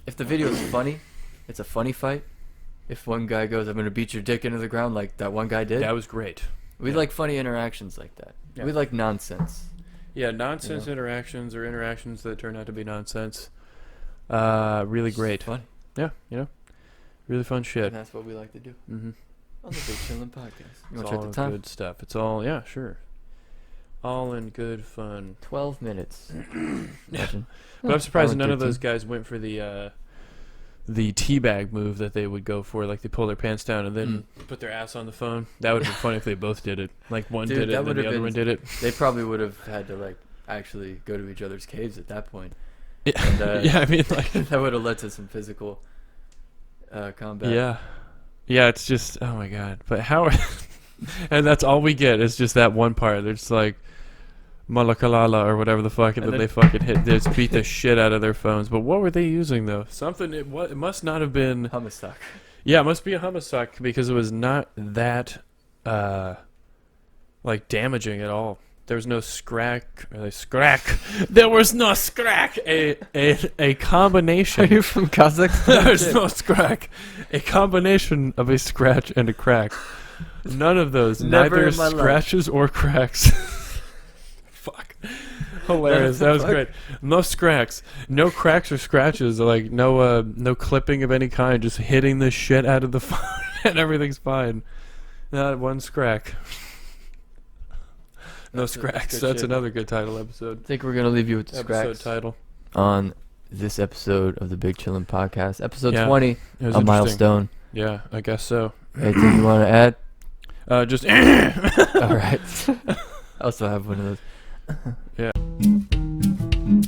if the video is funny, it's a funny fight. If one guy goes, "I'm gonna beat your dick into the ground," like that one guy did, That was great. we yeah. like funny interactions like that. Yeah. We like nonsense. Yeah, nonsense You know? interactions or interactions that turn out to be nonsense. Really great. Funny. Yeah, really fun shit. And that's what we like to do Mm-hmm. on the Big Chillin Podcast. You It's want to check all the time? good stuff. It's all, yeah, sure. All in good fun. 12 minutes. Imagine. But I'm surprised hour none of 13. those guys went for the teabag move that they would go for. Like they pull their pants down and then put their ass on the phone. That would have been funny if they both did it. Like one Dude, did it that and then would the have other one been- did it. They probably would have had to like actually go to each other's caves at that point. Yeah, And, yeah, I mean, like, that would have led to some physical combat. yeah, it's just, oh my god. But how? And that's all we get is just that one part. They're just like malakalala or whatever the fuck, and then then- they fucking hit. They just beat the shit out of their phones. But what were they using though? Something. It must not have been. Hummus stock. Yeah, it must be a hummus because it was not that like damaging at all. There was no scrack. There was no scrack. A combination. Are you from Kazakhstan? There's no scrack. A combination of a scratch and a crack. None of those. Never Neither in my life. scratches or cracks. Fuck. Hilarious. That was Fuck. great. No scracks. No cracks or scratches. Like no clipping of any kind. Just hitting the shit out of the phone and everything's fine. Not one scrack. No That's scracks. good That's shit. another good title episode. I think we're gonna leave you with the Episode scraps title. on this episode of the Big Chillin Podcast, episode Yeah. 20, It was a interesting. milestone. Yeah, I guess so. Anything you want to add? Just All right. I also have one of those. yeah.